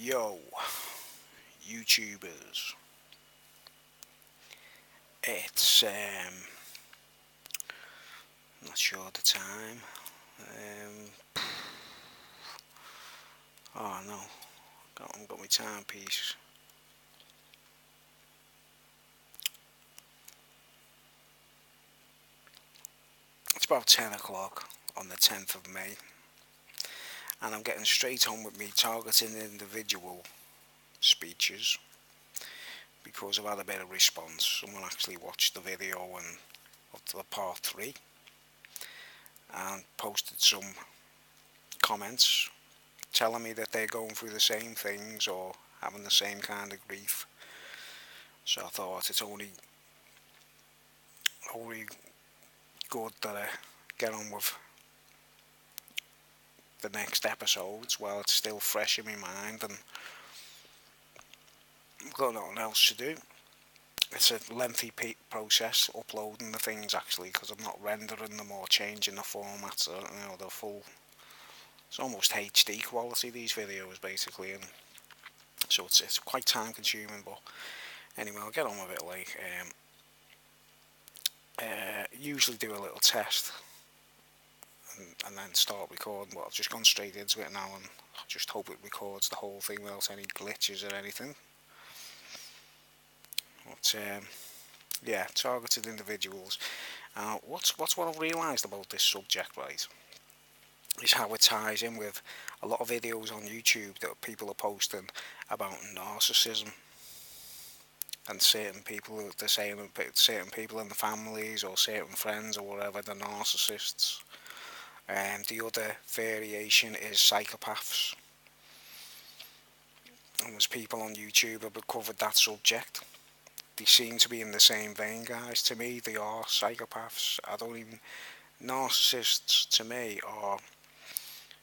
Yo, YouTubers. It's not sure the time. Oh no, I've got my timepiece. It's about 10 o'clock on the 10th of May, and I'm getting straight on with me targeting individual speeches because I've had a bit of response. Someone actually watched the video and of the part 3 and posted some comments telling me that they're going through the same things or having the same kind of grief. So I thought it's only good that I get on with the next episodes while it's still fresh in my mind and I've got nothing else to do. It's a lengthy process uploading the things actually because I'm not rendering them or changing the formats or the full. It's almost HD quality, these videos basically, and so it's quite time consuming. But anyway, I'll get on with it. Usually do a little test and then start recording, but I've just gone straight into it now and I just hope it records the whole thing without any glitches or anything. But yeah, targeted individuals. What's what I've realised about this subject, right, is how it ties in with a lot of videos on YouTube that people are posting about narcissism and certain people. They're saying certain people in the families or certain friends or whatever, they're narcissists. And the other variation is psychopaths. And there's people on YouTube who have covered that subject. They seem to be in the same vein, guys. To me, they are psychopaths. I don't even. Narcissists, to me, are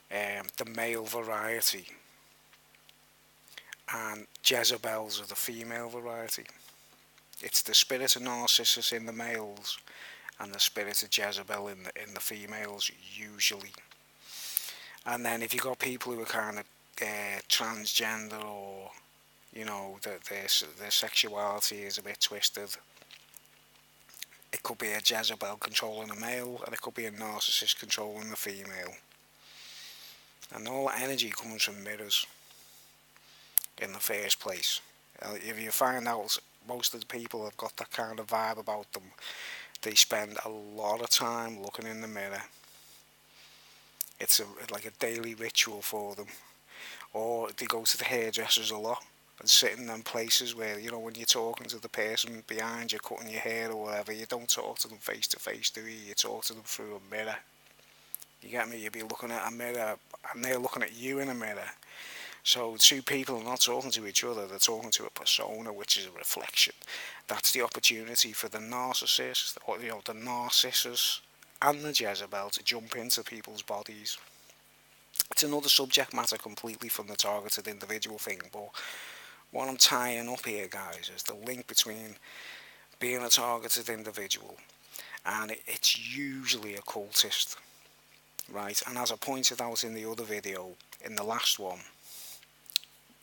the male variety, and Jezebels are the female variety. It's the spirit of Narcissus in the males, and the spirit of Jezebel in the females, usually. And then if you got people who are kind of transgender or their sexuality is a bit twisted. It could be a Jezebel controlling a male, and it could be a narcissist controlling the female. And all that energy comes from mirrors in the first place. If you find out most of the people have got that kind of vibe about them, they spend a lot of time looking in the mirror. It's like a daily ritual for them. Or they go to the hairdressers a lot and sit in them places where, when you're talking to the person behind you cutting your hair or whatever, you don't talk to them face to face, do you? You talk to them through a mirror. You get me? You'd be looking at a mirror and they're looking at you in a mirror. So two people are not talking to each other, they're talking to a persona, which is a reflection. That's the opportunity for the narcissist, or the Narcissus and the Jezebel to jump into people's bodies. It's another subject matter completely from the targeted individual thing, but what I'm tying up here, guys, is the link between being a targeted individual and it's usually a cultist, right? And as I pointed out in the other video, in the last one,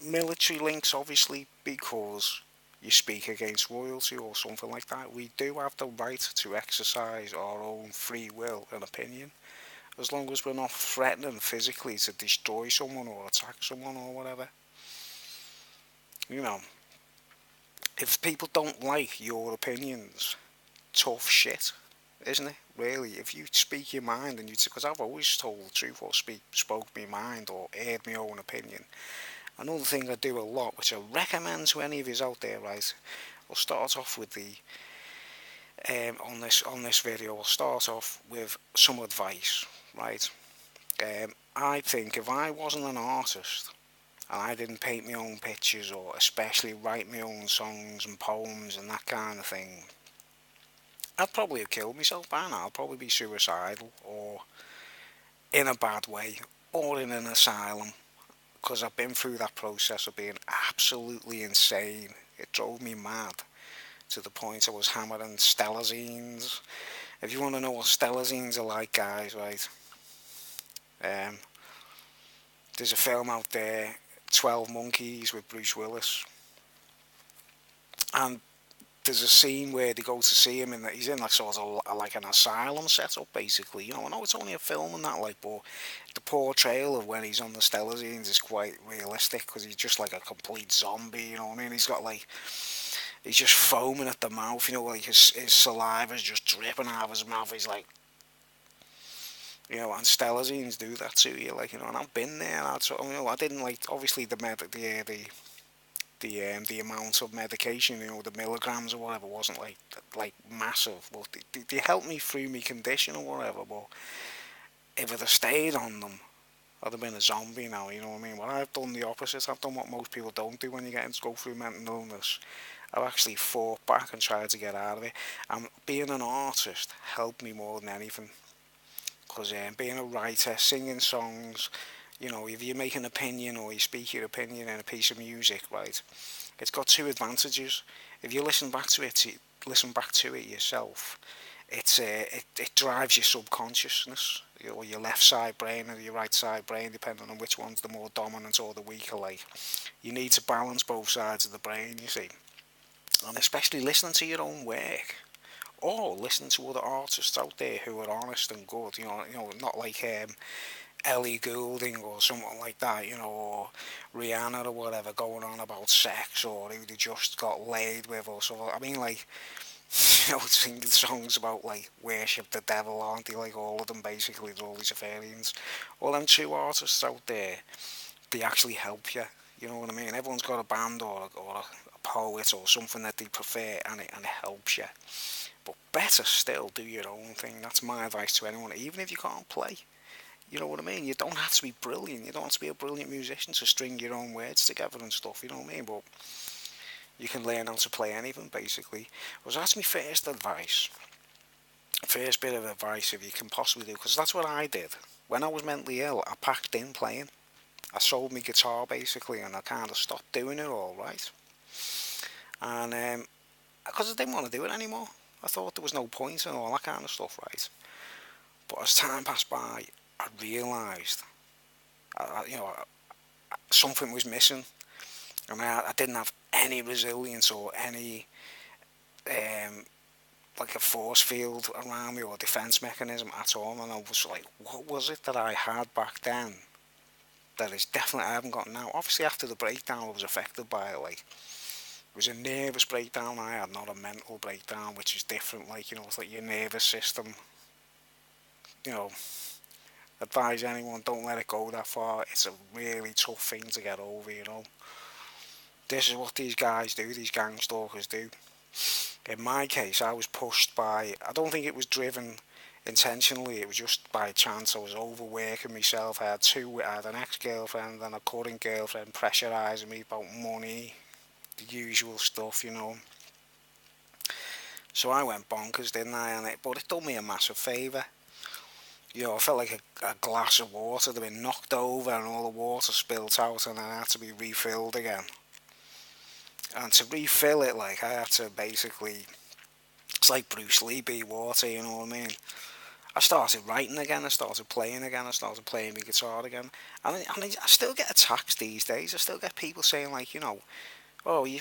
military links, obviously, because you speak against royalty or something like that. We do have the right to exercise our own free will and opinion, as long as we're not threatening physically to destroy someone or attack someone or whatever. If people don't like your opinions, tough shit, isn't it? Really, if you speak your mind and because I've always told the truth or spoke my mind or aired my own opinion. Another thing I do a lot, which I recommend to any of you out there, right? I'll start off with on this video. I'll start off with some advice, right? I think if I wasn't an artist and I didn't paint my own pictures or especially write my own songs and poems and that kind of thing, I'd probably have killed myself by now. I'd probably be suicidal or in a bad way or in an asylum, because I've been through that process of being absolutely insane. It drove me mad to the point I was hammering stellazines. If you want to know what stellazines are like, guys, right? There's a film out there 12 Monkeys with Bruce Willis, and there's a scene where they go to see him, and he's in like sort of like an asylum setup, basically. I know it's only a film and that, like, but the portrayal of when he's on the Stellazines is quite realistic because he's just like a complete zombie. You know what I mean? He's just foaming at the mouth. Like his saliva's just dripping out of his mouth. He's like, and Stellazines do that to you, like, and I've been there. And I didn't like obviously the amount of medication, the milligrams or whatever, wasn't like massive, but they helped me through my condition or whatever. But if I'd have stayed on them, I'd have been a zombie now. You know what I mean? Well, I've done the opposite. I've done what most people don't do when you go through mental illness. I've actually fought back and tried to get out of it. And being an artist helped me more than anything. Because being a writer, singing songs, if you make an opinion or you speak your opinion in a piece of music, right, it's got two advantages. If you listen back to it yourself, it drives your subconsciousness, or your left side brain or your right side brain, depending on which one's the more dominant or the weaker. Like, you need to balance both sides of the brain, you see, and especially listening to your own work. Or listening to other artists out there who are honest and good, not like Ellie Goulding or someone like that, or Rihanna or whatever, going on about sex or who they just got laid with or something. I mean, like, singing songs about, like, worship the devil, aren't they? Like, all of them basically, they're all these Luciferians. All them true artists out there, they actually help you. You know what I mean? Everyone's got a band or a poet or something that they prefer, and it helps you. But better still, do your own thing. That's my advice to anyone, even if you can't play. You know what I mean? You don't have to be brilliant. You don't have to be a brilliant musician to string your own words together and stuff, you know what I mean? But you can learn how to play anything, basically. Was that's my first advice. First bit of advice, if you can possibly do, because that's what I did. When I was mentally ill, I packed in playing. I sold my guitar, basically, and I kind of stopped doing it all, right? And because I didn't want to do it anymore. I thought there was no point and all that kind of stuff, right? But as time passed by, I realised, something was missing. I mean, I didn't have any resilience or any, like, a force field around me or defence mechanism at all. And I was like, what was it that I had back then that is definitely I haven't got now? Obviously, after the breakdown, I was affected by it. Like, it was a nervous breakdown I had, not a mental breakdown, which is different. Like, it's like your nervous system. Advise anyone, don't let it go that far. It's a really tough thing to get over. This is what these guys do, these gang stalkers do. In my case, I was pushed by, I don't think it was driven intentionally, it was just by chance. I was overworking myself. I had an ex-girlfriend and a current girlfriend pressurising me about money, the usual stuff. So I went bonkers, didn't I? But it done me a massive favour. I felt like a glass of water that had been knocked over and all the water spilt out, and then had to be refilled again. And to refill it, like, I had to basically, it's like Bruce Lee be water, you know what I mean? I started writing again, I started playing again, I started playing my guitar again. And I still get attacks these days. I still get people saying, like, oh, you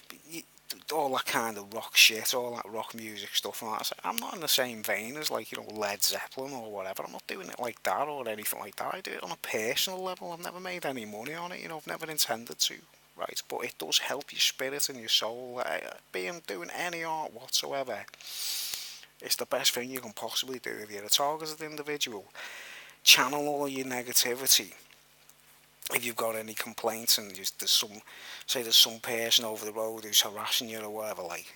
all that kind of rock shit, all that rock music stuff. And I'm not in the same vein as, like, Led Zeppelin or whatever. I'm not doing it like that or anything like that. I do it on a personal level. I've never made any money on it. I've never intended to, right? But it does help your spirit and your soul. Doing any art whatsoever, it's the best thing you can possibly do. If you're a targeted individual, channel all your negativity. If you've got any complaints and there's some person over the road who's harassing you or whatever, like,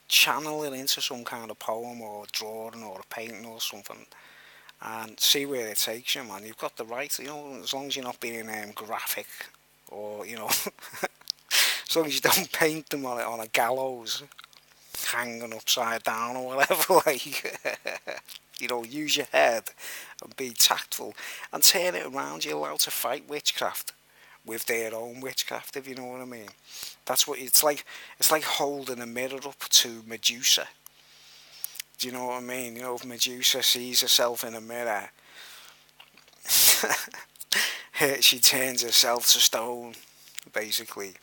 channel it into some kind of poem or drawing or a painting or something, and see where it takes you, man. You've got the right, as long as you're not being graphic, or as long as you don't paint them on a gallows, hanging upside down or whatever, like, use your head and be tactful and turn it around. You're allowed to fight witchcraft with their own witchcraft, if you know what I mean. That's what it's like. It's like holding a mirror up to Medusa. Do you know what I mean? If Medusa sees herself in a mirror, she turns herself to stone. basically.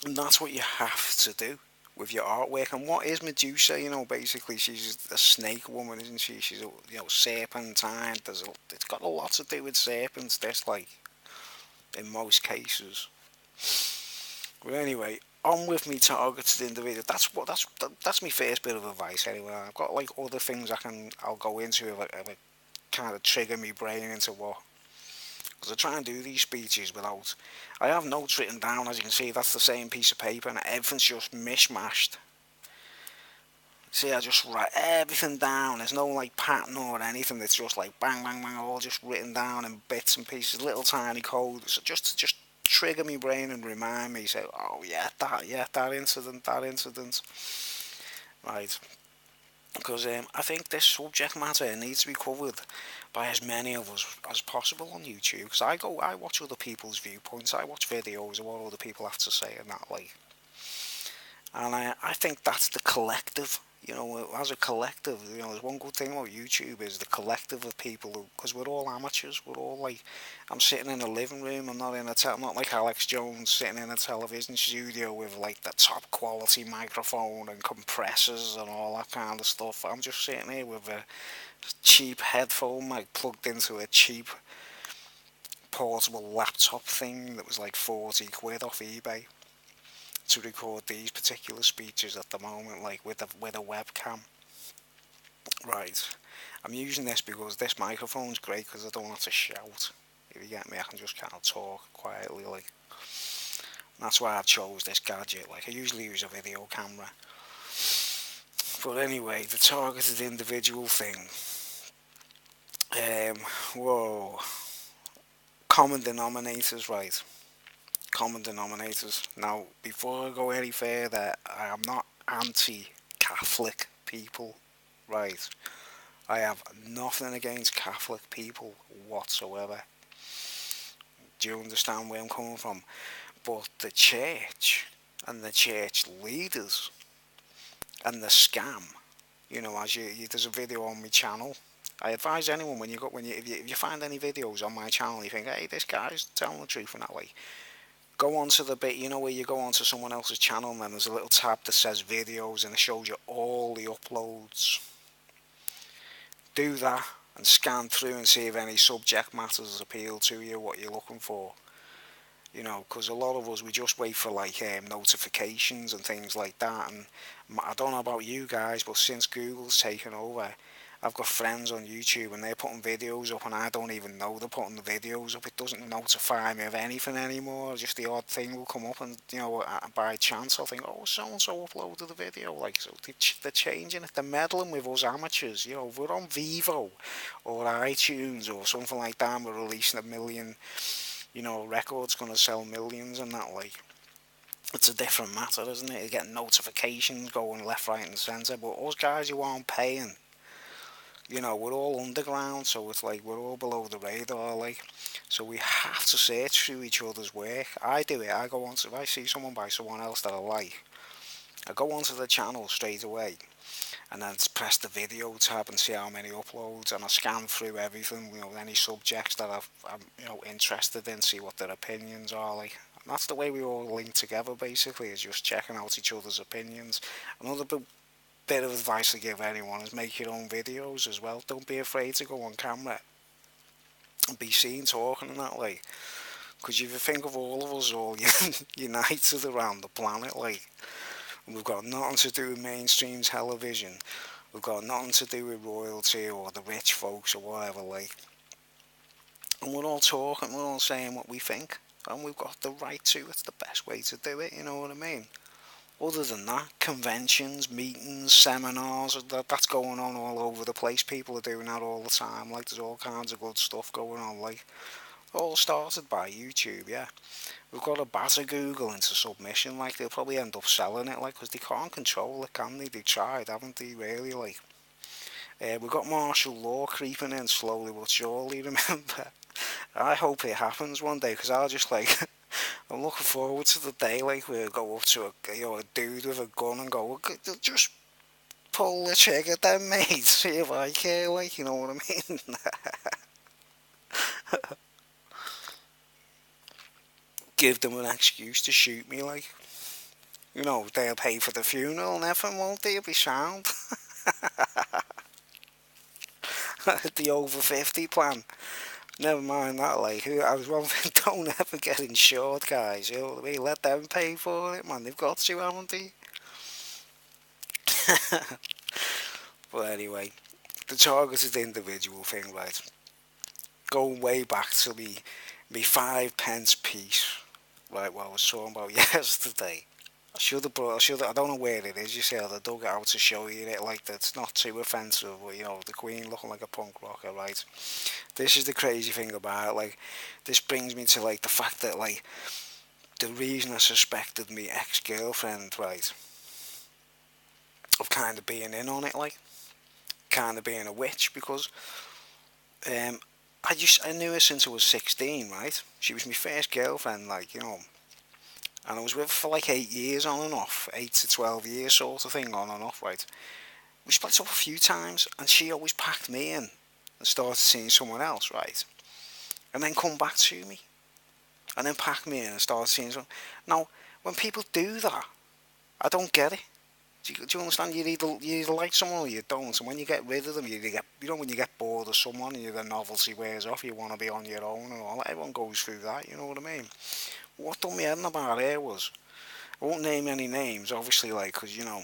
And that's what you have to do with your artwork. And what is Medusa? Basically, she's a snake woman, isn't she? She's a serpentine. It's got a lot to do with serpents. This, like, in most cases. But anyway, on with me targeted individual. That's my first bit of advice. Anyway, I've got like other things I'll go into if I kind of trigger my brain into what. Because I try and do these speeches without. I have notes written down, as you can see. That's the same piece of paper, and everything's just mishmashed. See, I just write everything down. There's no like pattern or anything. It's just like bang, bang, bang, all just written down in bits and pieces, little tiny code. So just trigger my brain and remind me. Say, oh that incident, right? Because I think this subject matter needs to be covered by as many of us as possible on YouTube. Because I watch other people's viewpoints. I watch videos of what other people have to say and that, like. And I think that's the collective. As a collective, there's one good thing about YouTube is the collective of people, because we're all amateurs. We're all like, I'm sitting in a living room. I'm not not like Alex Jones sitting in a television studio with like the top quality microphone and compressors and all that kind of stuff. I'm just sitting here with a cheap headphone mic plugged into a cheap portable laptop thing that was like 40 quid off eBay to record these particular speeches at the moment, like with a webcam. Right. I'm using this because this microphone's great because I don't have to shout. If you get me, I can just kind of talk quietly, like. That's why I've chose this gadget. Like, I usually use a video camera. But anyway, the targeted individual thing. Whoa. Common denominators, right. Common denominators. Now, before I go any further, I am not anti-Catholic people, right? I have nothing against Catholic people whatsoever. Do you understand where I'm coming from? But the church and the church leaders and the scam, there's a video on my channel. I advise anyone if you find any videos on my channel, you think, hey, this guy's telling the truth and that, way. Go onto the bit, where you go onto someone else's channel and then there's a little tab that says videos and it shows you all the uploads. Do that and scan through and see if any subject matters appeal to you, what you're looking for. Because a lot of us, we just wait for like notifications and things like that. And I don't know about you guys, but since Google's taken over, I've got friends on YouTube and they're putting videos up and I don't even know they're putting the videos up. It doesn't notify me of anything anymore. Just the odd thing will come up and, by chance I'll think, oh, so-and-so uploaded the video. Like, so they're changing it. They're meddling with us amateurs. If we're on Vivo or iTunes or something like that and we're releasing a million, record's going to sell millions and that, like. It's a different matter, isn't it? You get notifications going left, right and centre. But us guys who aren't paying, we're all underground, so it's like we're all below the radar, like. So we have to search through each other's work. I do it. If I see someone by someone else that I like, I go onto the channel straight away, and then press the video tab and see how many uploads, and I scan through everything, any subjects that I'm interested in, see what their opinions are, like. And that's the way we all link together, basically, is just checking out each other's opinions. Another bit of advice to give anyone is make your own videos as well. Don't be afraid to go on camera and be seen talking in that, like. Because if you think of all of us all united around the planet, like, we've got nothing to do with mainstream television, we've got nothing to do with royalty or the rich folks or whatever, like. And we're all talking, we're all saying what we think, and we've got the right to. It's the best way to do it, you know what I mean? Other than that, conventions, meetings, seminars, that's going on all over the place. People are doing that all the time. Like, there's all kinds of good stuff going on. Like, all started by YouTube, yeah. We've got to batter Google into submission. Like, they'll probably end up selling it, like, because they can't control it, can they? They've tried, haven't they, really, like. We've got martial law creeping in slowly but surely, remember? I hope it happens one day, because I'll just, like... I'm looking forward to the day, like, where we go up to a dude with a gun and go, just pull the trigger then, mate, see if I care, like, you know what I mean? give them an excuse to shoot me, like. You know, they'll pay for the funeral and everything, won't they? It'll be sound. The over 50 plan. Never mind that, like, I was one thing, don't ever get insured, guys, you know what I mean? Let them pay for it, man, they've got to, haven't they? But anyway, the targeted individual thing, right? Going way back to me 5 pence piece, right, what I was talking about yesterday. I don't know where it is, you see, I dug it out to show you it, like, that's not too offensive, but, you know, the Queen looking like a punk rocker, right? This is the crazy thing about it, like, this brings me to, like, the fact that, like, the reason I suspected me ex-girlfriend, right, of kind of being in on it, like, kind of being a witch, because, um, I knew her since I was 16, right? She was my first girlfriend, like, you know, and I was with her for like 8 years on and off, 8 to 12 years sort of thing, on and off, right? We split up a few times, and she always packed me in and started seeing someone else, right? And then come back to me, and then pack me in and start seeing someone. Now, when people do that, I don't get it. Do you understand? You either like someone or you don't, and when you get rid of them, you know, when you get bored of someone and the novelty wears off, you want to be on your own and all. Everyone goes through that, you know what I mean? What done me head in about her was, I won't name any names, obviously, like, because, you know,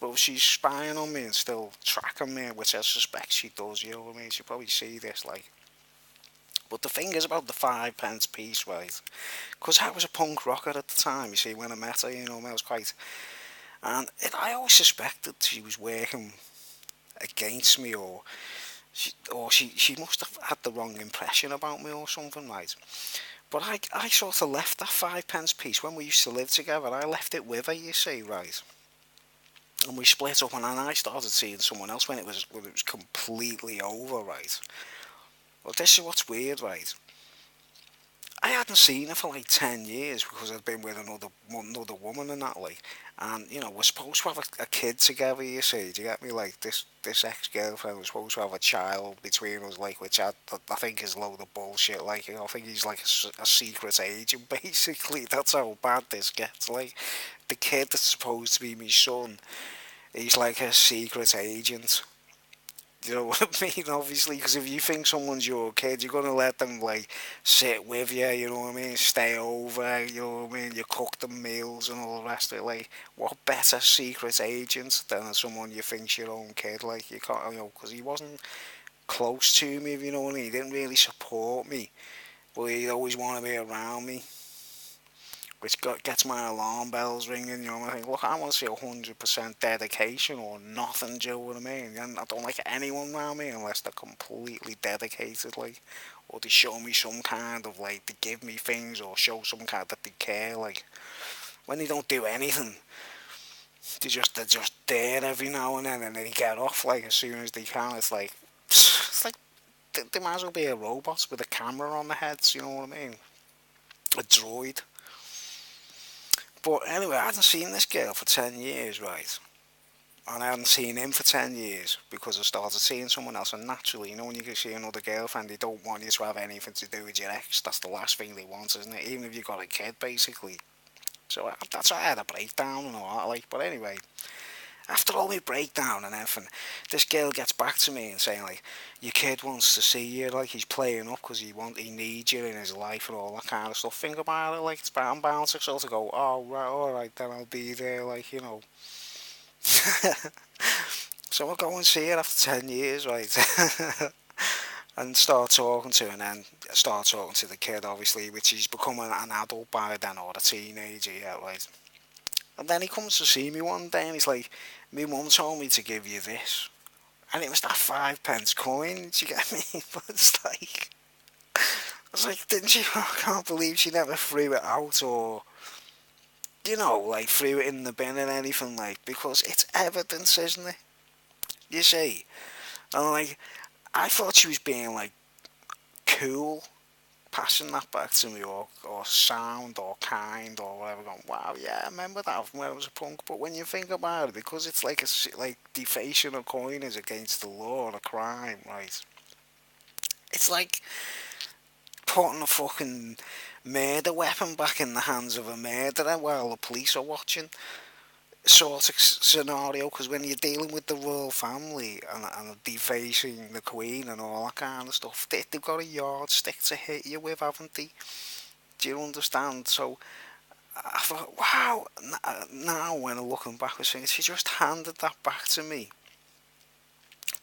well, she's spying on me and still tracking me, which I suspect she does, you know what I mean? She'll probably see this, like. But the thing is about the 5 pence piece, right? Because I was a punk rocker at the time, you see, when I met her, you know, I was quite. And I always suspected she was working against me, or she must have had the wrong impression about me or something, right? But I sort of left that 5 pence piece when we used to live together. I left it with her, you see, right? And we split up, and then I started seeing someone else when it was completely over, right? But this is what's weird, right? I hadn't seen her for like 10 years because I'd been with another woman and that, like, and you know we're supposed to have a kid together. You see, do you get me? Like this ex girlfriend was supposed to have a child between us, like, which I think is a load of bullshit. Like, you know, I think he's like a secret agent, basically. That's how bad this gets. Like, the kid that's supposed to be my son, he's like a secret agent. You know what I mean? Obviously, because if you think someone's your kid, you're gonna let them like sit with you. You know what I mean? Stay over. You know what I mean? You cook them meals and all the rest of it. Like, what better secret agent than someone you think's your own kid? Like, you can't, you know, because he wasn't close to me. If you know what I mean? He didn't really support me, but he'd always want to be around me, which gets my alarm bells ringing. You know, I think, look, I want to see 100% dedication or nothing. Do you know what I mean? And I don't like anyone around me unless they're completely dedicated, like, or they show me some kind of, like, they give me things or show some kind that they care. Like, when they don't do anything, they're just there every now and then they get off like as soon as they can. It's like they might as well be a robot with a camera on their heads. You know what I mean? A droid. But anyway, I hadn't seen this girl for 10 years, right? And I hadn't seen him for 10 years because I started seeing someone else. And naturally, you know, when you can see another girlfriend, they don't want you to have anything to do with your ex. That's the last thing they want, isn't it? Even if you've got a kid, basically. So that's why I had a breakdown and all that. Like, but anyway, after all my breakdown and everything, this girl gets back to me and saying, like, your kid wants to see you, like, he's playing up because he needs you in his life and all that kind of stuff. Think about it, like, I'm bound to sort of go, oh, right, alright, then I'll be there, like, you know. So I'll go and see her after 10 years, right? And start talking to her, and then start talking to the kid, obviously, which he's becoming an adult by then, or a teenager, yeah, right? And then he comes to see me one day and he's like, my mum told me to give you this. And it was that 5 pence coin, do you get me? But it's like, I was like, didn't she? I can't believe she never threw it out or, you know, like threw it in the bin or anything, like, because it's evidence, isn't it? You see? And like, I thought she was being like cool, passing that back to me, or sound, or kind, or whatever, going, wow, yeah, I remember that from when I was a punk. But when you think about it, because it's like like defacing a coin is against the law, a crime, right? It's like putting a fucking murder weapon back in the hands of a murderer while the police are watching sort of scenario, because when you're dealing with the royal family and defacing the Queen and all that kind of stuff, they've got a yardstick to hit you with, haven't they? Do you understand? So I thought, wow, now when I'm looking back, I think she just handed that back to me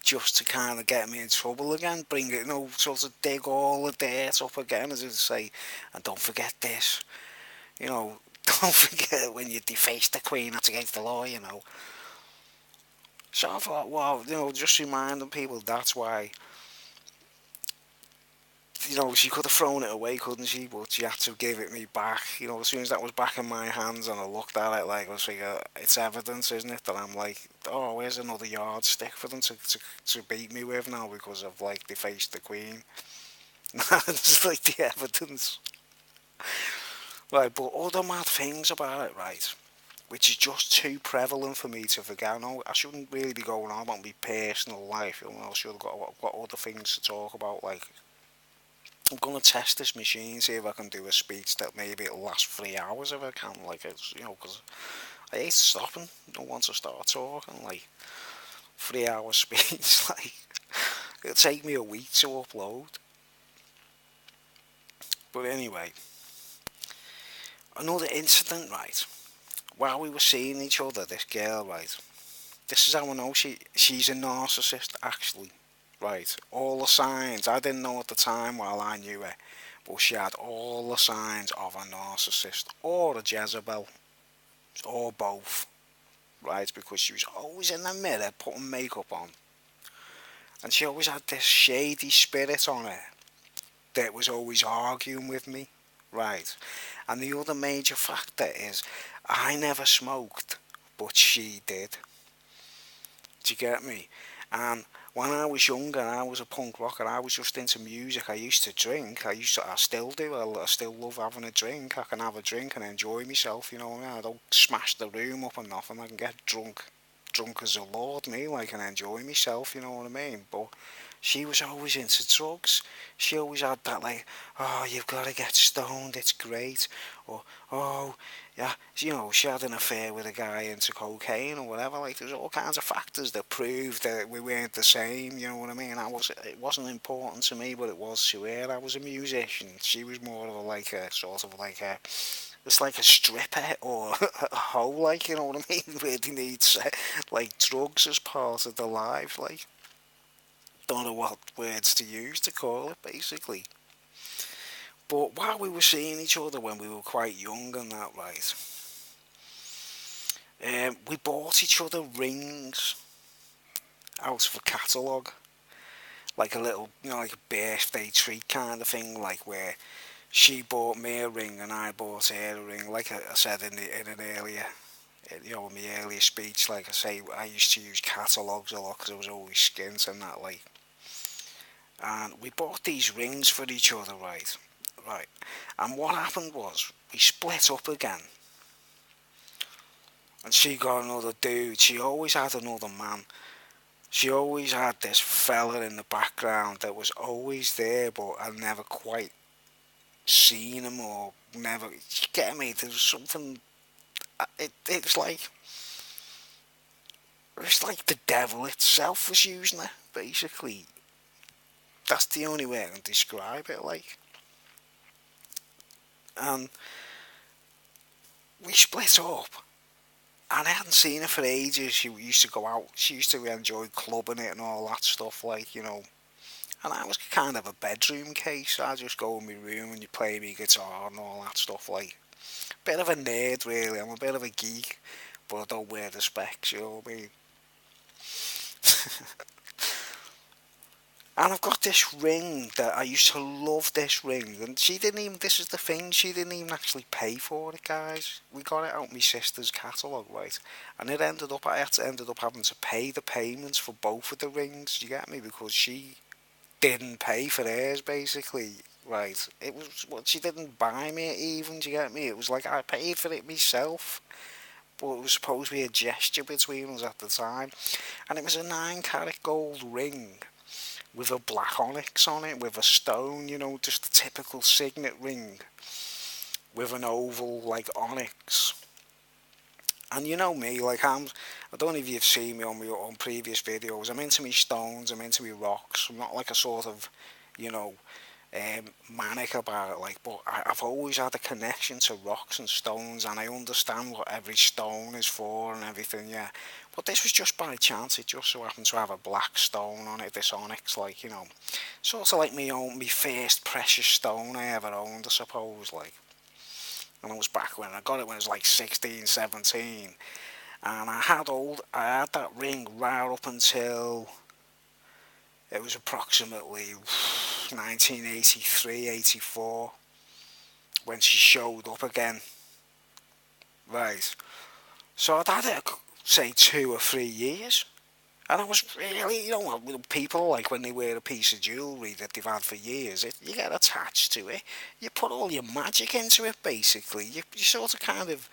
just to kind of get me in trouble again, bring it, sort of dig all the dirt up again, as I say, and don't forget this, you know, don't forget when you deface the Queen, that's against the law. So I thought, well, just reminding people that's why, she could have thrown it away, couldn't she? But she had to give it me back. As soon as that was back in my hands and I looked at it, like, I was thinking, it's evidence, isn't it, that I'm like, oh, where's another yardstick for them to beat me with now because I've, like, defaced the Queen. It's like the evidence. Right, but other mad things about it, right, which is just too prevalent for me to forget. No, I shouldn't really be going on about my personal life. I should have got other things to talk about, like, I'm gonna test this machine, see if I can do a speech that maybe it'll last 3 hours if I can. Like, it's, because I hate stopping. I don't want to start talking. Like, 3 hour speech. Like, it'll take me a week to upload. But anyway, another incident, right? While we were seeing each other, this girl, right? This is how I know she's a narcissist, actually. Right, all the signs. I didn't know at the time while I knew her, but she had all the signs of a narcissist or a Jezebel, or both. Right, because she was always in the mirror putting makeup on, and she always had this shady spirit on her that was always arguing with me. Right, and the other major factor is I never smoked, but she did. Do you get me? And when I was younger, I was a punk rocker. I was just into music. I used to drink. I still do. I still love having a drink. I can have a drink and enjoy myself. You know what I mean? I don't smash the room up and nothing. I can get drunk as a lord, me, like, and enjoy myself. You know what I mean? But she was always into drugs. She always had that, like, oh, you've got to get stoned. It's great. Or, oh, yeah, she had an affair with a guy into cocaine or whatever. Like, there's all kinds of factors that proved that we weren't the same. You know what I mean? It wasn't important to me, but it was to her. I was a musician. She was more of it's like a stripper or a hoe, like, you know what I mean? Where they need, like, drugs as part of the life, like. Don't know what words to use to call it, basically. But while we were seeing each other when we were quite young and that, right, we bought each other rings out of a catalogue, like a little, like a birthday treat kind of thing, like where she bought me a ring and I bought her a ring. Like I said in an earlier, in my earlier speech, like I say, I used to use catalogues a lot because I was always skint and that, like. And we bought these rings for each other, right? Right. And what happened was, we split up again. And she got another dude. She always had another man. She always had this fella in the background that was always there, but I never quite seen him or never. You get me? There was something. It's like. It's like the devil itself was using her, basically. That's the only way I can describe it, like. And we split up. And I hadn't seen her for ages. She used to go out. She used to enjoy clubbing it and all that stuff, like, And I was kind of a bedroom case. I just go in my room and you play me guitar and all that stuff, like. Bit of a nerd, really. I'm a bit of a geek, but I don't wear the specs, you know what I mean? And I've got this ring that I used to love, this ring, and she didn't even, this is the thing, she didn't even actually pay for it, guys. We got it out my sister's catalogue, right, and I ended up having to pay the payments for both of the rings, you get me, because she didn't pay for theirs, basically, right. It was, well, she didn't buy me it even, do you get me, it was like I paid for it myself, but it was supposed to be a gesture between us at the time, and it was a 9 carat gold ring, with a black onyx on it, with a stone, just a typical signet ring with an oval like onyx. And you know me, like I don't know if you've seen me on previous videos. I'm into me stones, I'm into me rocks. I'm not like a sort of, you know, manic about it. Like, but I've always had a connection to rocks and stones, and I understand what every stone is for and everything. Yeah, but this was just by chance. It just so happened to have a black stone on it. This onyx, like sort of like me first precious stone I ever owned, I suppose. Like. And it was back when I got it when I was like 16, 17. And I had that ring right up until it was approximately 1983, 84 when she showed up again. Right. So I'd had it, say, 2 or 3 years. And I was really, people like when they wear a piece of jewellery that they've had for years, you get attached to it. You put all your magic into it, basically. You sort of kind of,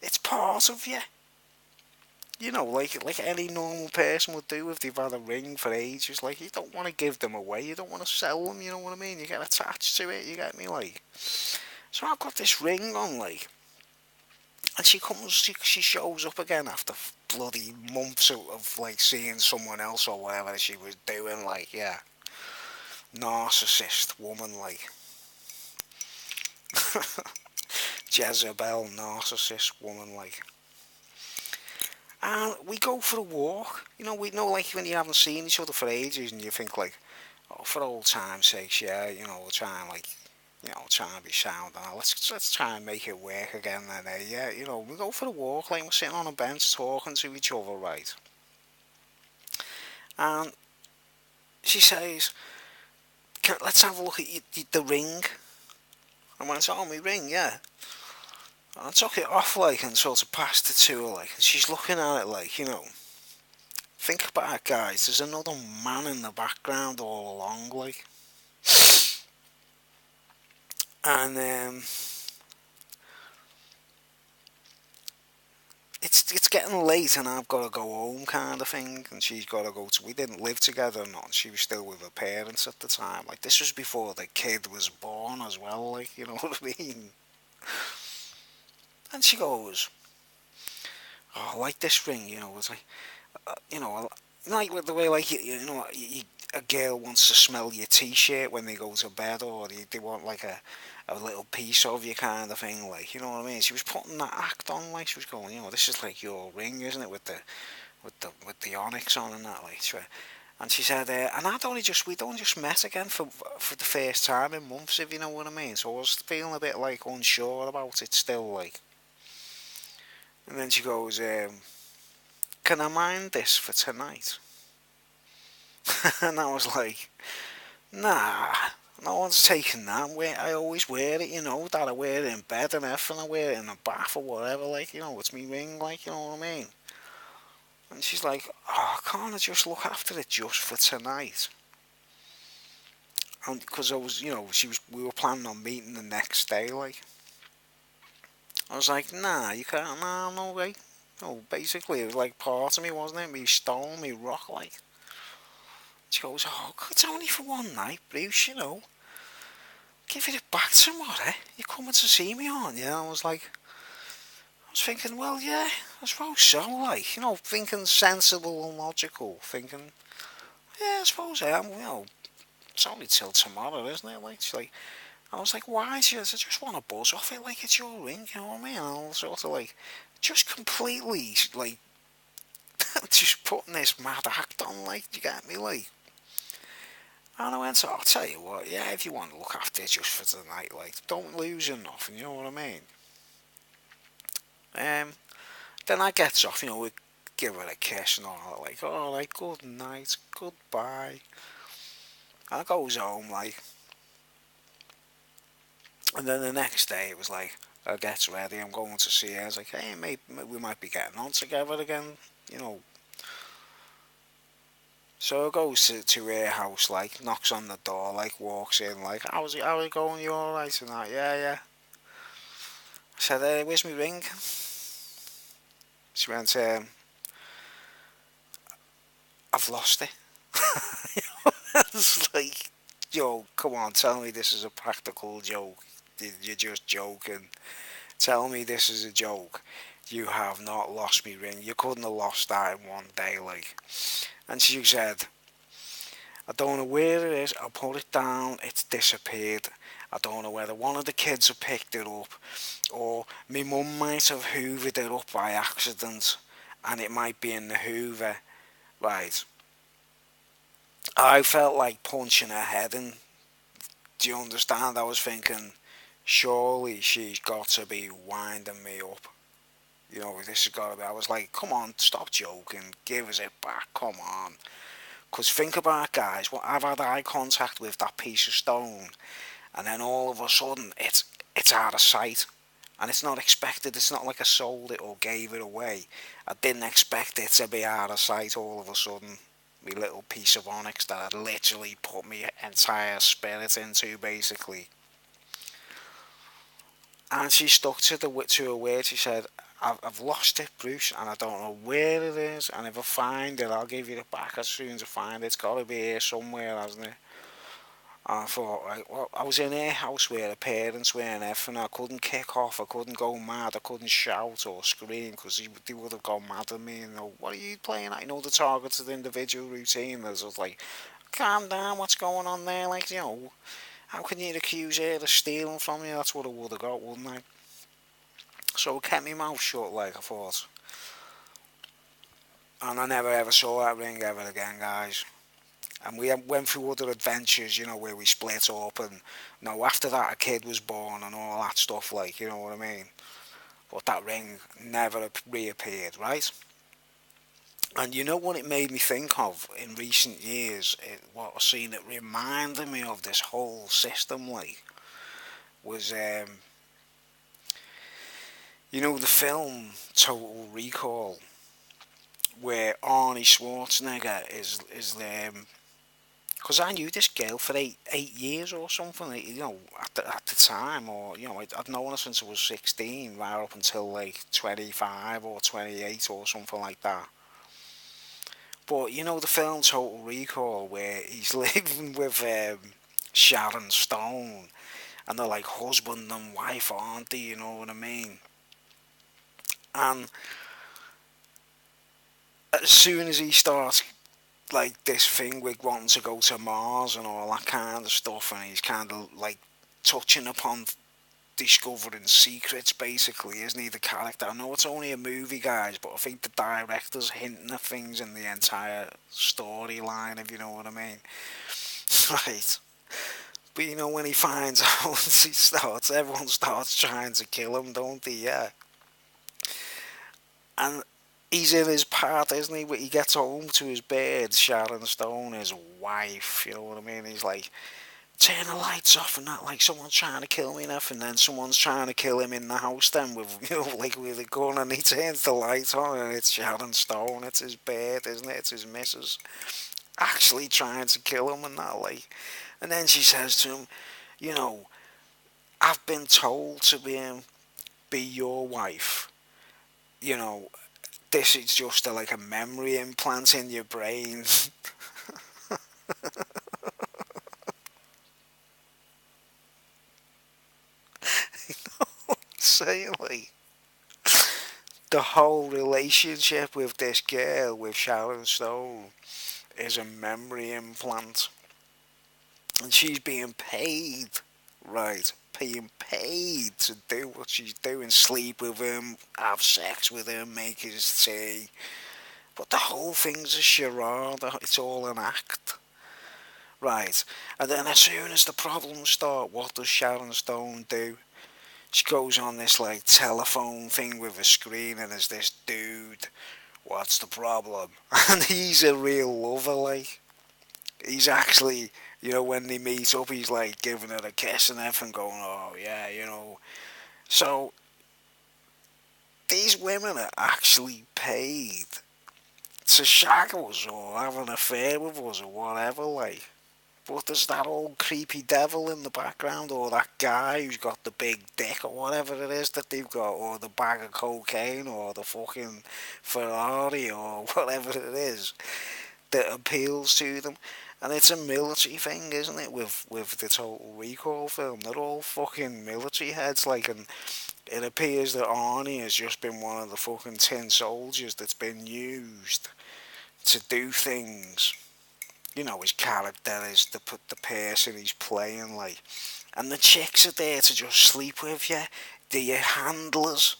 it's part of you. Like any normal person would do if they've had a ring for ages. Like, you don't want to give them away. You don't want to sell them, you know what I mean? You get attached to it, you get me, like. So I've got this ring on, like. And she shows up again after bloody months of like seeing someone else or whatever she was doing, like, yeah. Narcissist woman, like. Jezebel, narcissist woman, like. And we go for a walk. We know, like, when you haven't seen each other for ages and you think, like, oh, for old time's sake, yeah, we'll try and, like, try and be sound. And let's try and make it work again. And yeah, we go for a walk, like we're sitting on a bench talking to each other, right? And she says, let's have a look at the ring. And when it's on my ring, yeah. And I took it off, like, and sort of passed it to her, like, and she's looking at it, like, think about it, guys. There's another man in the background all along, like. And it's getting late, and I've got to go home, kind of thing. And she's got to go to. We didn't live together, or not. She was still with her parents at the time. Like, this was before the kid was born as well. Like, you know what I mean? And she goes, "Oh, I like this ring." It's like, like with the way, like, a girl wants to smell your t-shirt when they go to bed, or they want like a little piece of you, kind of thing, like, you know what I mean? She was putting that act on, like, she was going, this is like your ring, isn't it, with the onyx on and that, like. And she said, and we'd only just met again for the first time in months, if you know what I mean. So I was feeling a bit like unsure about it still, like. And then she goes, "Can I mind this for tonight?" And I was like, "Nah, no one's taking that. I always wear it, that I wear it in bed and everything. I wear it in the bath or whatever, like, it's me ring, like, you know what I mean?" And she's like, "Oh, can't I just look after it just for tonight?" And because I was, we were planning on meeting the next day, like. I was like, "Nah, you can't, nah, no way." No, basically, it was like part of me, wasn't it? Me stone, me rock, like. She goes, "Oh, it's only for one night, Bruce, Give it back tomorrow. You're coming to see me, aren't you?" And I was thinking, well, yeah, I suppose so, like, thinking sensible and logical, thinking, yeah, I suppose I am, it's only till tomorrow, isn't it? Like, she's like, I was like, why? She says, "I just want to buzz off it like it's your ring," you know what I mean? And I was sort of like, just completely, like, just putting this mad act on, like, do you get me, like? And I went, "I'll tell you what, yeah, if you want to look after it just for tonight, like, don't lose or nothing, you know what I mean?" Then I gets off, we give her a kiss and all that, like, "Oh, like, good night, goodbye." And I goes home, like, and then the next day it was like, I gets ready, I'm going to see her. I was like, "Hey, maybe we might be getting on together again, you know." So I goes to her house, like, knocks on the door, like, walks in, like, how it going, you alright and that? "Yeah, yeah." I said, "Where's my ring?" She went, "I've lost it." It's like, yo, come on, tell me this is a practical joke. You're just joking. Tell me this is a joke. You have not lost me ring. You couldn't have lost that in one day, like. And she said, I don't know where it is. I put it down. It's disappeared. I don't know whether one of the kids have picked it up or my mum might have hoovered it up by accident and it might be in the hoover. Right. I felt like punching her head in. Do you understand? I was thinking, surely she's got to be winding me up. You know, this has got to be. I was like, come on, stop joking. Give us it back. Come on. Because think about it, guys. Well, I've had eye contact with that piece of stone, and then all of a sudden, it's out of sight. And it's not expected. It's not like I sold it or gave it away. I didn't expect it to be out of sight all of a sudden. My little piece of onyx that I'd literally put my entire spirit into, basically. And she stuck to her word. She said, I've lost it, Bruce, and I don't know where it is. And if I find it, I'll give you it back as soon as I find it. It's got to be here somewhere, hasn't it? And I thought, right, well, I was in her house where her parents were and everything. I couldn't kick off. I couldn't go mad. I couldn't shout or scream because they would have gone mad at me. And what are you playing at? You know, the targeted individual routine. I was like, calm down. What's going on there? Like, you know, how can you accuse her of stealing from you? That's what I would have got, wouldn't I? So I kept my mouth shut, like I thought. And I never ever saw that ring ever again, guys. And we went through other adventures, you know, where we split up, and no, after that a kid was born and all that stuff, like, you know what I mean. But that ring never reappeared, right? And you know what it made me think of in recent years? What I seen it reminded me of this whole system, like, was you know the film Total Recall, where Arnie Schwarzenegger is because I knew this girl for 8 years or something, like, you know, at the time, or you know, I'd known her since I was 16, right up until like 25 or 28 or something like that. But you know the film Total Recall, where he's living with Sharon Stone, and they're like husband and wife, aren't they? You know what I mean? And as soon as he starts like this thing with wanting to go to Mars and all that kind of stuff, and he's kind of like touching upon discovering secrets, basically, isn't he? The character. I know it's only a movie, guys, but I think the director's hinting at things in the entire storyline, if you know what I mean. Right. But you know, when he finds out, everyone starts trying to kill him, don't they? Yeah. And he's in his part, isn't he? But he gets home to his bed, Sharon Stone, his wife, you know what I mean? He's like, turn the lights off and that, like someone's trying to kill me and everything. Then someone's trying to kill him in the house then with, you know, like with a gun, and he turns the lights on and it's Sharon Stone, it's his bed, isn't it? It's his missus actually trying to kill him and that, like. And then she says to him, you know, I've been told to be your wife. You know, this is just like a memory implant in your brain. Saying like the whole relationship with this girl, with Sharon Stone, is a memory implant, and she's being paid, right? Being paid to do what she's doing, sleep with him, have sex with him, make his tea. But the whole thing's a charade. It's all an act. Right. And then as soon as the problems start, what does Sharon Stone do? She goes on this like telephone thing with a screen, and there's this dude. What's the problem? And he's a real lover, like. He's actually, you know, when they meet up, he's like giving her a kiss and everything, going, oh yeah, you know. So these women are actually paid to shag us or have an affair with us or whatever, like. But there's that old creepy devil in the background, or that guy who's got the big dick, or whatever it is that they've got, or the bag of cocaine, or the fucking Ferrari, or whatever it is that appeals to them. And it's a military thing, isn't it? With the Total Recall film, they're all fucking military heads, like, and it appears that Arnie has just been one of the fucking tin soldiers that's been used to do things. You know, his character is the person he's playing, like, and the chicks are there to just sleep with you. They're your handlers.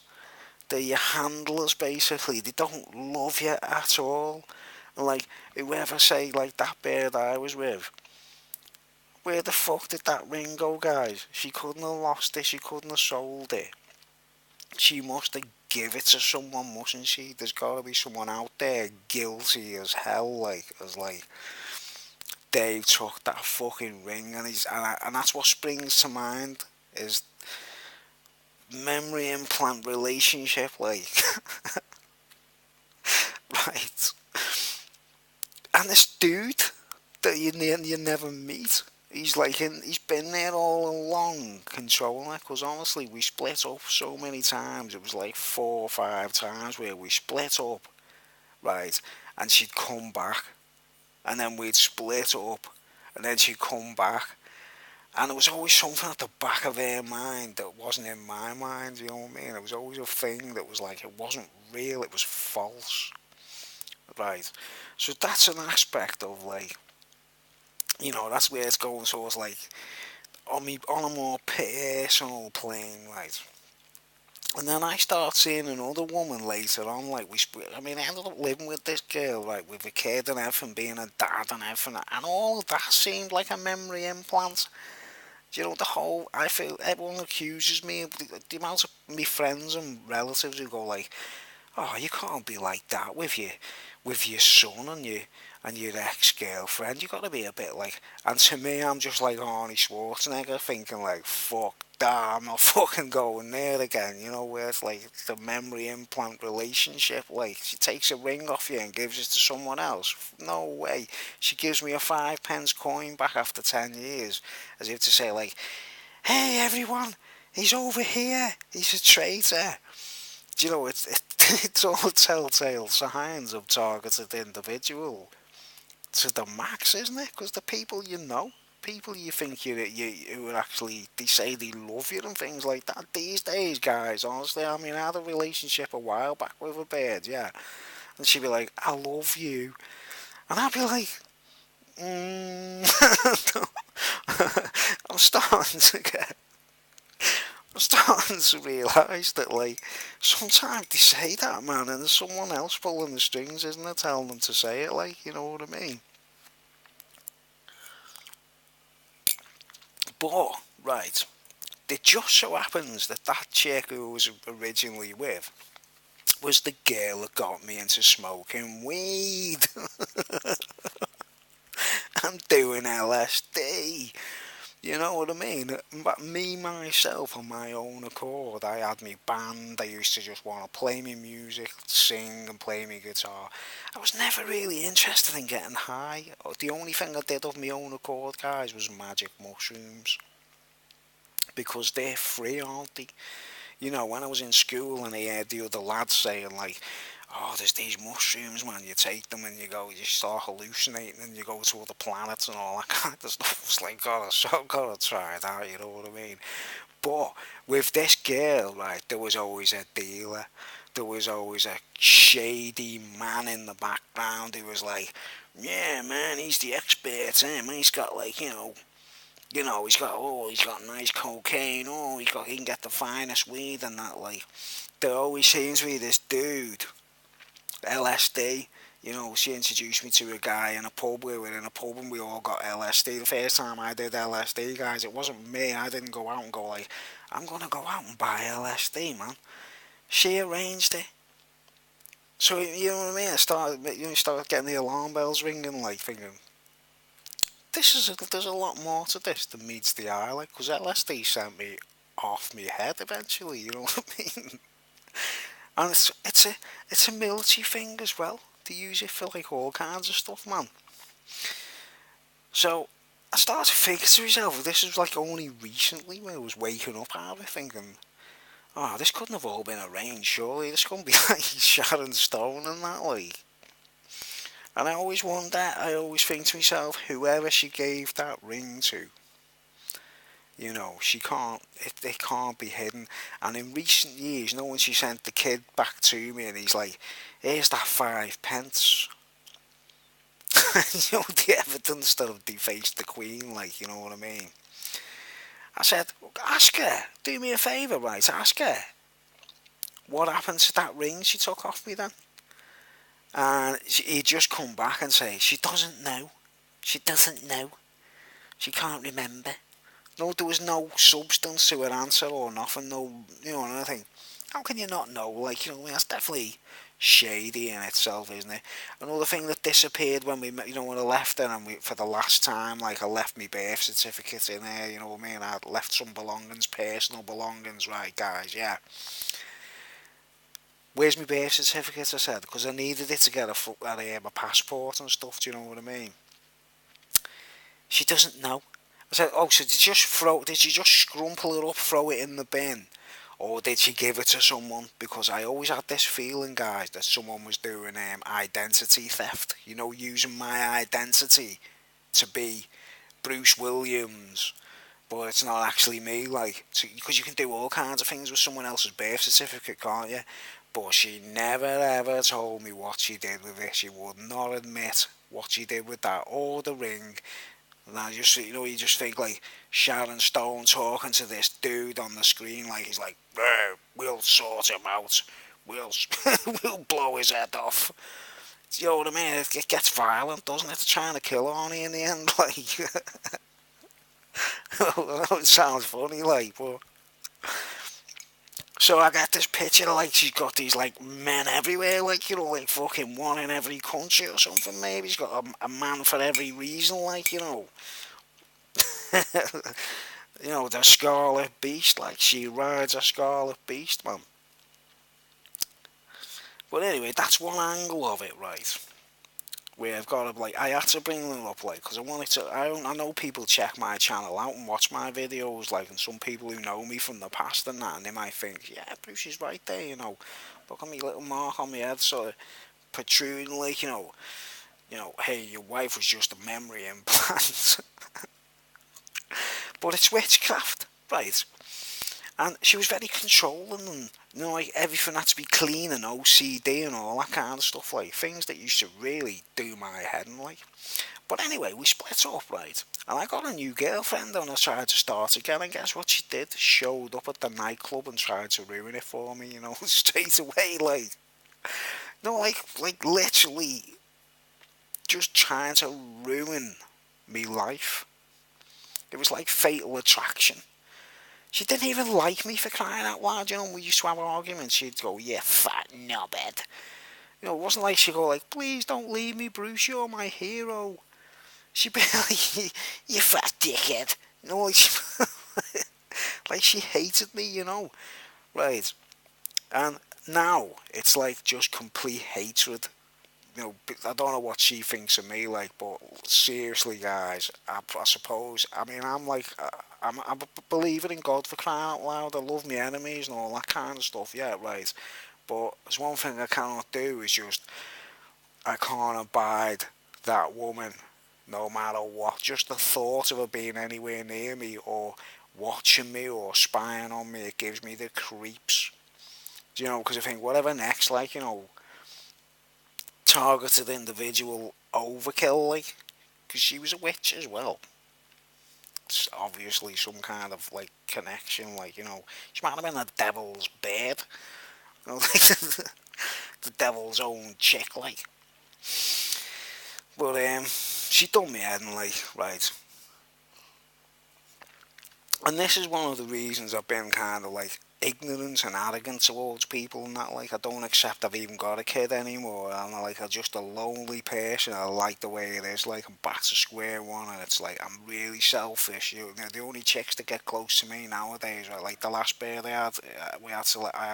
They're your handlers, basically. They don't love you at all. And, like, whoever say, like, that bird I was with, where the fuck did that ring go, guys? She couldn't have lost it. She couldn't have sold it. She must have give it to someone, mustn't she? There's got to be someone out there guilty as hell, like, as like Dave took that fucking ring, and and that's what springs to mind is memory implant relationship, like, right. And this dude that you never meet, he's like he's been there all along controlling it, because honestly we split up so many times. It was like 4 or 5 times where we split up, right, and she'd come back, and then we'd split up, and then she'd come back, and there was always something at the back of her mind that wasn't in my mind, you know what I mean? It was always a thing that was like, it wasn't real, it was false, right? So that's an aspect of, like, that's where it's going. So it's like on a more personal plane, right? And then I start seeing another woman later on, like, I mean, I ended up living with this girl, like, with a kid and everything, being a dad and everything, and all of that seemed like a memory implant. The whole, I feel everyone accuses me of the amount of my friends and relatives who go like, oh, you can't be like that with your son and your ex-girlfriend. You got to be a bit like. And to me, I'm just like Arnie Schwarzenegger, thinking like, fuck that, I'm not fucking going there again. Where it's like the memory implant relationship. Like, she takes a ring off you and gives it to someone else. No way. She gives me a 5 pence coin back after 10 years, as if to say like, hey everyone, he's over here. He's a traitor. It's all telltale signs of targeted individual to the max, isn't it? Because the people people you think who are actually, they say they love you and things like that. These days, guys, honestly, I mean, I had a relationship a while back with a bird, yeah, and she'd be like, "I love you," and I'd be like, I'm starting to get I'm starting to realise that, like, sometimes they say that, man, and there's someone else pulling the strings, isn't there, telling them to say it, like, you know what I mean? But, right, it just so happens that that chick who I was originally with was the girl that got me into smoking weed and doing LSD. You know what I mean? But me, myself, on my own accord, I had my band. I used to just want to play me music, sing and play me guitar. I was never really interested in getting high. The only thing I did of my own accord, guys, was magic mushrooms. Because they're free, aren't they? When I was in school and I heard the other lads saying, like, oh, there's these mushrooms, man, you take them and you start hallucinating and you go to other planets and all that kind of stuff. It's like, gotta try that, you know what I mean? But with this girl, right, there was always a dealer. There was always a shady man in the background who was like, yeah, man, he's the expert, man, he's got, like, he's got nice cocaine, he can get the finest weed and that, like. There always seems to be this dude, LSD. She introduced me to a guy in a pub. We were in a pub and we all got LSD. The first time I did LSD, guys, it wasn't me. I didn't go out and go like, I'm gonna go out and buy LSD, man. She arranged it. So, you know what I mean? Started getting the alarm bells ringing, like, thinking, there's a lot more to this than meets the eye, like, because LSD sent me off my head eventually, you know what I mean? And it's a military thing as well. They use it for, like, all kinds of stuff, man. So I started to think to myself, this was like only recently when I was waking up out of it, thinking, oh, this couldn't have all been arranged, surely. This couldn't be like Sharon Stone and that, like. And I always wonder, I always think to myself, whoever she gave that ring to, she can't, it can't be hidden. And in recent years, when she sent the kid back to me and he's like, here's that 5 pence. The evidence that have defaced the Queen, like, you know what I mean? I said, ask her, do me a favour, right? Ask her, what happened to that ring she took off me then? And he'd just come back and say, she doesn't know. She doesn't know. She can't remember. No, there was no substance to her answer or nothing. No, nothing. How can you not know? Like, that's definitely shady in itself, isn't it? Another thing that disappeared when we met, when I left her and for the last time, like, I left my birth certificate in there, you know what I mean? I left some belongings, personal belongings, right, guys, yeah. Where's my birth certificate, I said, because I needed it to get my passport and stuff, do you know what I mean? She doesn't know. I said, oh, so did you just scrumple it up, throw it in the bin? Or did she give it to someone? Because I always had this feeling, guys, that someone was doing identity theft. Using my identity to be Bruce Williams, but it's not actually me. Like, because you can do all kinds of things with someone else's birth certificate, can't you? But she never ever told me what she did with it. She would not admit what she did with that or the ring. And I just, you just think like Sharon Stone talking to this dude on the screen, like he's like, we'll sort him out, we'll we'll blow his head off. You know what I mean? It gets violent, doesn't it? They're trying to kill Arnie in the end, like. It sounds funny, like, but. So I got this picture, like, she's got these, like, men everywhere, like, like, fucking one in every country or something, maybe. She's got a man for every reason, like, the Scarlet Beast, like, she rides a Scarlet Beast, man. But anyway, that's one angle of it, right? Where I've got to, like, I had to bring them up, like, because I wanted to, I know people check my channel out and watch my videos, like, and some people who know me from the past and that, and they might think, yeah, Bruce is right there, look at me little mark on my head, sort of protruding, like, hey, your wife was just a memory implant. But it's witchcraft, right? And she was very controlling and, like, everything had to be clean and OCD and all that kind of stuff, like, things that used to really do my head in, like. But anyway, we split up, right? And I got a new girlfriend and I tried to start again, and guess what she did? Showed up at the nightclub and tried to ruin it for me, straight away, like. Like literally just trying to ruin me life. It was like fatal attraction. She didn't even like me, for crying out loud, we used to have arguments, she'd go, you fat knobhead. It wasn't like she'd go like, please don't leave me, Bruce, you're my hero. She'd be like, you fat dickhead. Like she hated me, Right. And now, it's like just complete hatred. I don't know what she thinks of me, like, but seriously, guys, I suppose, I mean, I'm like, I'm a believer in God, for crying out loud. I love my enemies and all that kind of stuff, yeah, right. But there's one thing I cannot do is just, I can't abide that woman, no matter what. Just the thought of her being anywhere near me, or watching me, or spying on me, it gives me the creeps. Because I think whatever next, like, targeted individual overkill, like, because she was a witch as well. It's obviously some kind of, like, connection, like, she might have been the devil's babe, like, the devil's own chick, like. But she done me head, like, right. And this is one of the reasons I've been kind of like ignorant and arrogant towards people and that, like, I don't accept I've even got a kid anymore. I'm like, I'm just a lonely person. I like the way it is, like, I'm back to square one, and it's like I'm really selfish. The only chicks that get close to me nowadays are like the last bear they had. I had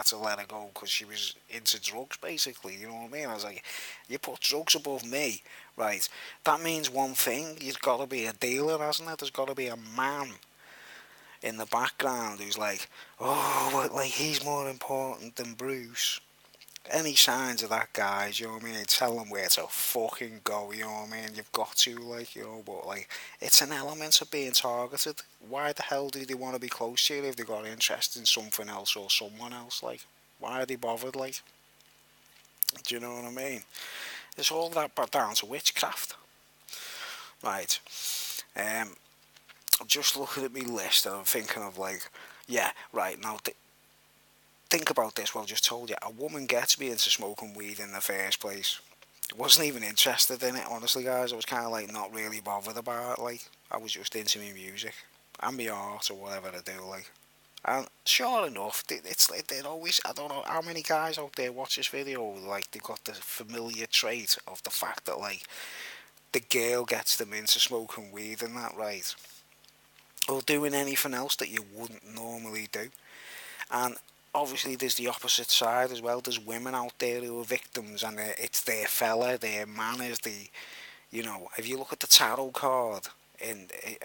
to let her go because she was into drugs, basically. You know what I mean? I was like, you put drugs above me, right? That means one thing. You've got to be a dealer, hasn't it? There's got to be a man in the background who's like, oh, but like he's more important than Bruce. Any signs of that, guys, you know what I mean? Tell them where to fucking go, you know what I mean? You've got to, like, you know, but, like, it's an element of being targeted. Why the hell do they want to be close to you if they got interest in something else or someone else? Like, why are they bothered, like? Do you know what I mean? It's all that but down to witchcraft. Right. Um, I'm just looking at my list and I'm thinking of, like, yeah, right, now, think about this. Well, I just told you, a woman gets me into smoking weed in the first place. Wasn't even interested in it, honestly, guys. I was kind of like not really bothered about it. Like, I was just into my music and my art or whatever I do. Like, and sure enough, it's like they're always. I don't know how many guys out there watch this video. Like, they've got the familiar trait of the fact that like the girl gets them into smoking weed and that, right? Or doing anything else that you wouldn't normally do. And obviously, there's the opposite side as well. There's women out there who are victims, and it's their fella, their man is the. You know, if you look at the tarot card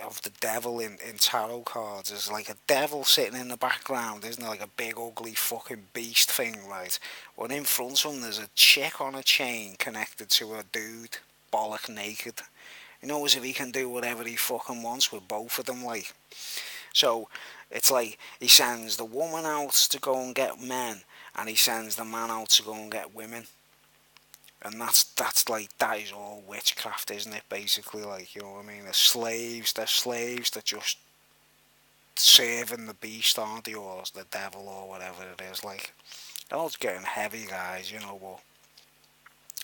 of the devil in tarot cards, there's like a devil sitting in the background, isn't there? Like a big ugly fucking beast thing, right? Well, in front of him, there's a chick on a chain connected to a dude, bollock naked. He knows if he can do whatever he fucking wants with both of them, like. So it's like he sends the woman out to go and get men, and he sends the man out to go and get women. And that's like that is all witchcraft, isn't it? Basically, like, you know what I mean. They're slaves that just serving the beast, aren't they, or the devil or whatever it is. Like, I know it's getting heavy, guys, you know, but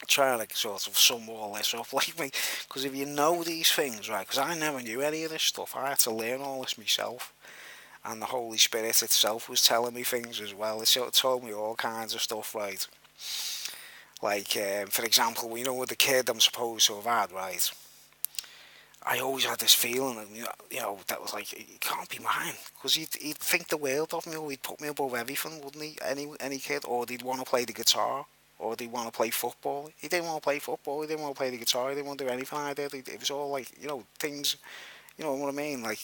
trying to sort of sum all this up, like me, because if you know these things, right? Because I never knew any of this stuff. I had to learn all this myself, and the Holy Spirit itself was telling me things as well. It sort of told me all kinds of stuff, right? Like, for example, you know, with the kid I'm supposed to have had, right? I always had this feeling, that was like, it can't be mine, because he'd think the world of me, or he'd put me above everything, wouldn't he? Any kid, or they'd want to play the guitar, or they'd want to play football. He didn't want to play football. He didn't want to play the guitar. He didn't want to do anything I did. It was all like, things. You know what I mean? Like,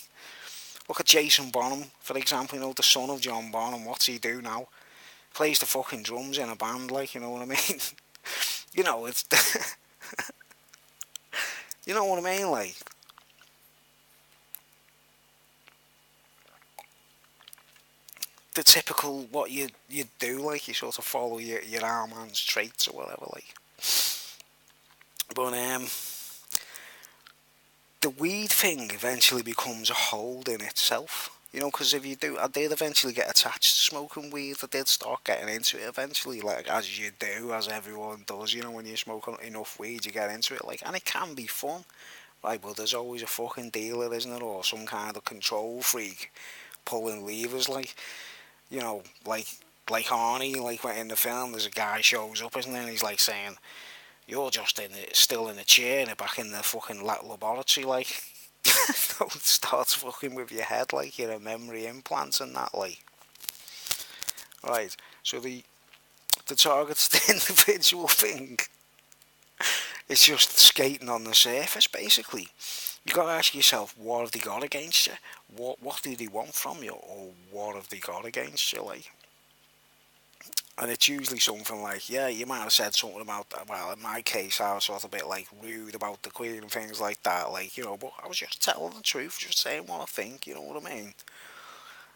look at Jason Bonham, for example. You know, the son of John Bonham. What's he do now? Plays the fucking drums in a band, like, you know what I mean? It's you know what I mean, like. The typical what you do, like you sort of follow your arm man's traits or whatever, like. But the weed thing eventually becomes a hold in itself. Because if you do, I did eventually get attached to smoking weed. I did start getting into it eventually, like as you do, as everyone does. When you smoke enough weed, you get into it, like, and it can be fun, right? But there's always a fucking dealer, isn't there, or some kind of control freak pulling levers, like. Like Arnie, like when in the film, there's a guy shows up, isn't there? And he's like saying, "You're just still in the chair, and back in the fucking laboratory." Like, don't start fucking with your head, like you're a memory implant and that, like. Right. So the target's the individual thing. It's just skating on the surface, basically. You got to ask yourself, what have they got against you? What do they want from you, or what have they got against you, like? And it's usually something like, yeah, you might have said something about that. Well, in my case, I was sort of a bit like rude about the Queen and things like that, like, but I was just telling the truth, just saying what I think, you know what I mean?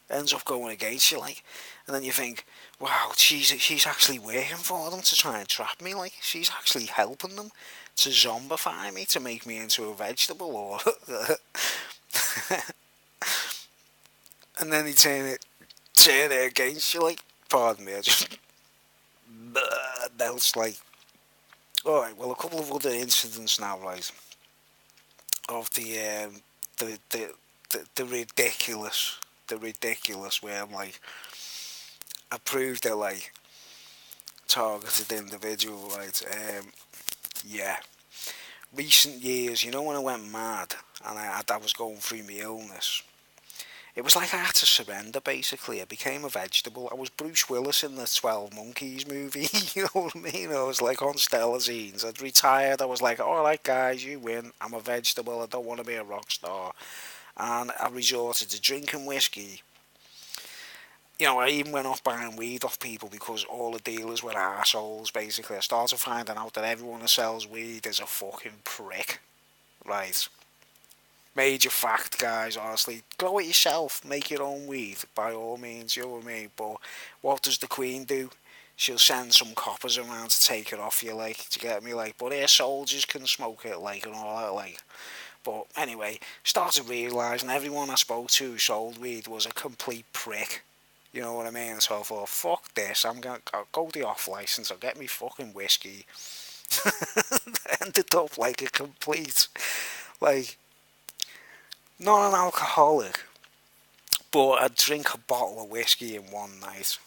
Ends up going against you, like, and then you think, wow, she's actually working for them to try and trap me, like, she's actually helping them to zombify me, to make me into a vegetable, or. And then they turn it against you, like, pardon me, I just. Belts, like. Alright, well, a couple of other incidents now, right, of the ridiculous where I'm like, I proved they're like targeted individual, right? Yeah, recent years, when I went mad and I was going through my illness, it was like I had to surrender, basically. I became a vegetable. I was Bruce Willis in the 12 Monkeys movie, you know what I mean? I was like on stellazines. I'd retired. I was like, alright guys, you win. I'm a vegetable. I don't want to be a rock star. And I resorted to drinking whiskey, I even went off buying weed off people because all the dealers were assholes, basically. I started finding out that everyone who sells weed is a fucking prick, right? Major fact, guys, honestly. Grow it yourself, make your own weed, by all means, you know what I mean? But what does the Queen do? She'll send some coppers around to take it off you, like, do you get me? Like, but here soldiers can smoke it, like, and all that, like. But anyway, started realising everyone I spoke to who sold weed was a complete prick. You know what I mean? So I thought, fuck this, I'll go the off license, I'll get me fucking whiskey. Ended up like a complete, like, not an alcoholic, but I'd drink a bottle of whiskey in one night.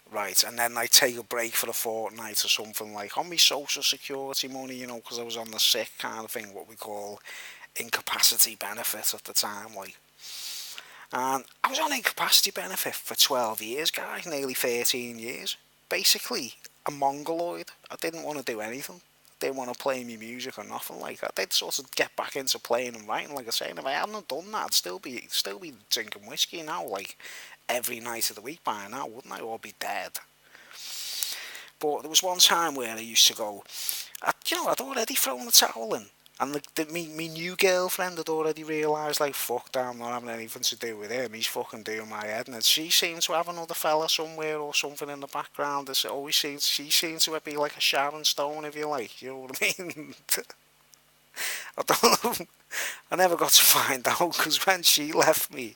Right, and then I take a break for a fortnight or something, like on my social security money, because I was on the sick kind of thing, what we call incapacity benefit at the time, like. And I was on incapacity benefit for 12 years, guys, nearly 13 years. Basically, a mongoloid. I didn't want to do anything. Didn't want to play me music or nothing like that. I did sort of get back into playing and writing, like I say. And if I hadn't done that, I'd still be drinking whiskey now, like every night of the week by now, wouldn't I? Or be dead. But there was one time where I used to go, I'd already thrown the towel in. And me new girlfriend had already realised, like, fuck that, I'm not having anything to do with him. He's fucking doing my head. And she seemed to have another fella somewhere or something in the background. She seemed to be like a Sharon Stone, if you like. You know what I mean? I don't know. I never got to find out because when she left me,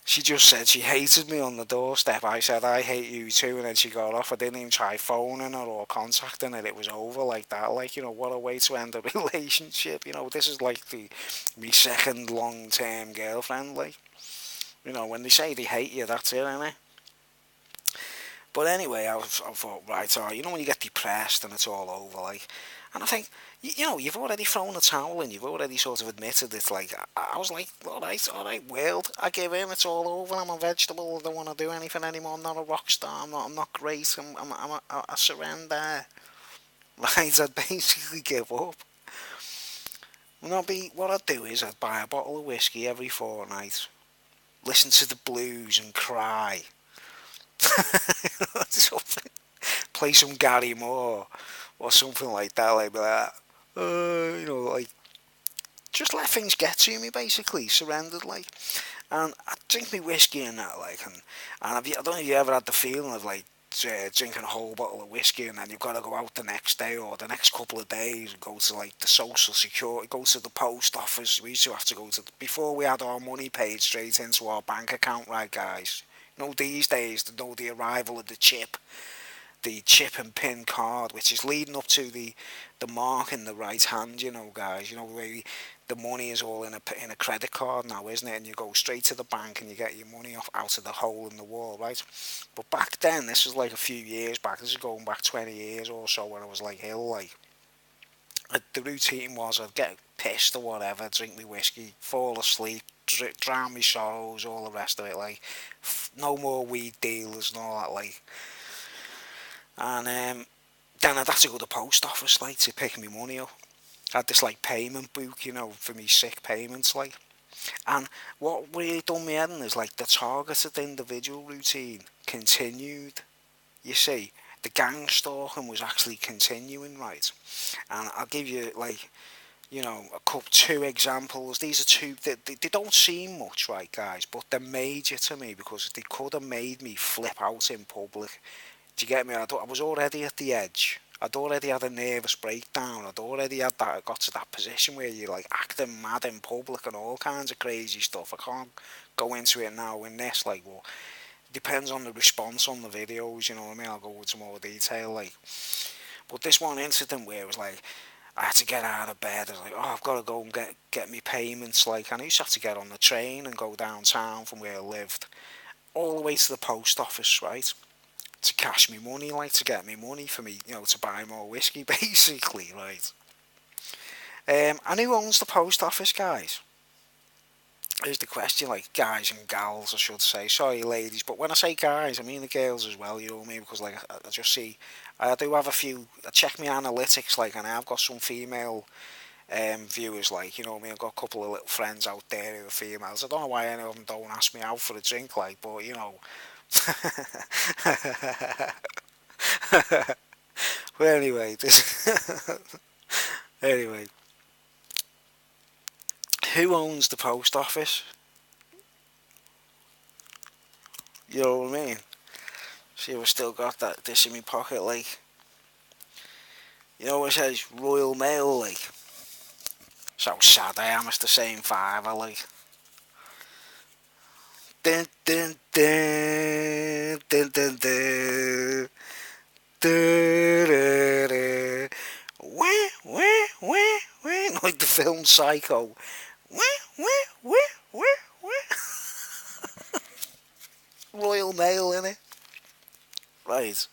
she just said she hated me on the doorstep. I said, I hate you too, and then she got off. I didn't even try phoning her or contacting her. It was over like that. Like, what a way to end a relationship. This is like me second long-term girlfriend. Like, when they say they hate you, that's it, innit? But anyway, I thought, right, all right, when you get depressed and it's all over, like, and I think, you've already thrown a towel in, you've already sort of admitted it, like, I was like, all right, world, I give in, it's all over, I'm a vegetable, I don't want to do anything anymore, I'm not a rock star, I'm not great, I surrender, right, I'd basically give up. What I'd do is I'd buy a bottle of whiskey every fortnight, listen to the blues and cry. Play some Gary Moore or something like that, like that. Like, just let things get to me, basically, surrendered, like. And I drink me whiskey and that, like, and I don't know if you ever had the feeling of, like, drinking a whole bottle of whiskey and then you've got to go out the next day or the next couple of days and go to, like, the social security, go to the post office. We used to have to go to, before we had our money paid straight into our bank account, right, guys? These days, the arrival of the chip and pin card, which is leading up to the mark in the right hand, guys. Where the money is all in a credit card now, isn't it? And you go straight to the bank and you get your money off out of the hole in the wall, right? But back then, this is like a few years back. This is going back 20 years or so when I was like ill, like. The routine was I'd get pissed or whatever, drink me whiskey, fall asleep, drown me sorrows, all the rest of it, like. No more weed dealers and all that, like. And then I'd have to go to the post office, like, to pick me money up. I had this, like, payment book, for me sick payments, like. And what really done me in is, like, the targeted individual routine continued. You see, the gang stalking was actually continuing, right? And I'll give you, like, two examples. These are two, they don't seem much, right, guys, but they're major to me because they could have made me flip out in public. Do you get me? I was already at the edge. I'd already had a nervous breakdown. I'd already got to that position where you're like acting mad in public and all kinds of crazy stuff. I can't go into it now in this, like, well, it depends on the response on the videos, you know what I mean? I'll go into more detail, like. But this one incident where it was like, I had to get out of bed. I was like, I've got to go and get me payments, like, and I used to have to get on the train and go downtown from where I lived, all the way to the post office, right? To cash me money, like, to get me money for me, to buy more whiskey, basically, right? And who owns the post office, guys? Is the question, like, guys and gals, I should say. Sorry, ladies, but when I say guys, I mean the girls as well, you know what I mean? Because, like, I just see, I do have a few, I check my analytics, like, and I've got some female viewers, like, you know what I mean? I've got a couple of little friends out there who are females. I don't know why any of them don't ask me out for a drink, like, but, But anyway, anyway, who owns the post office? You know what I mean? See, I've still got this in my pocket, like, you know, it says Royal Mail, like. So sad I am, it's the same fiver, like. Dun dun dun dun dun dun. Wah, wah, wah, wah. Like the film Psycho. Wah, wah, wah, wah, wah. Royal Mail in it. Right.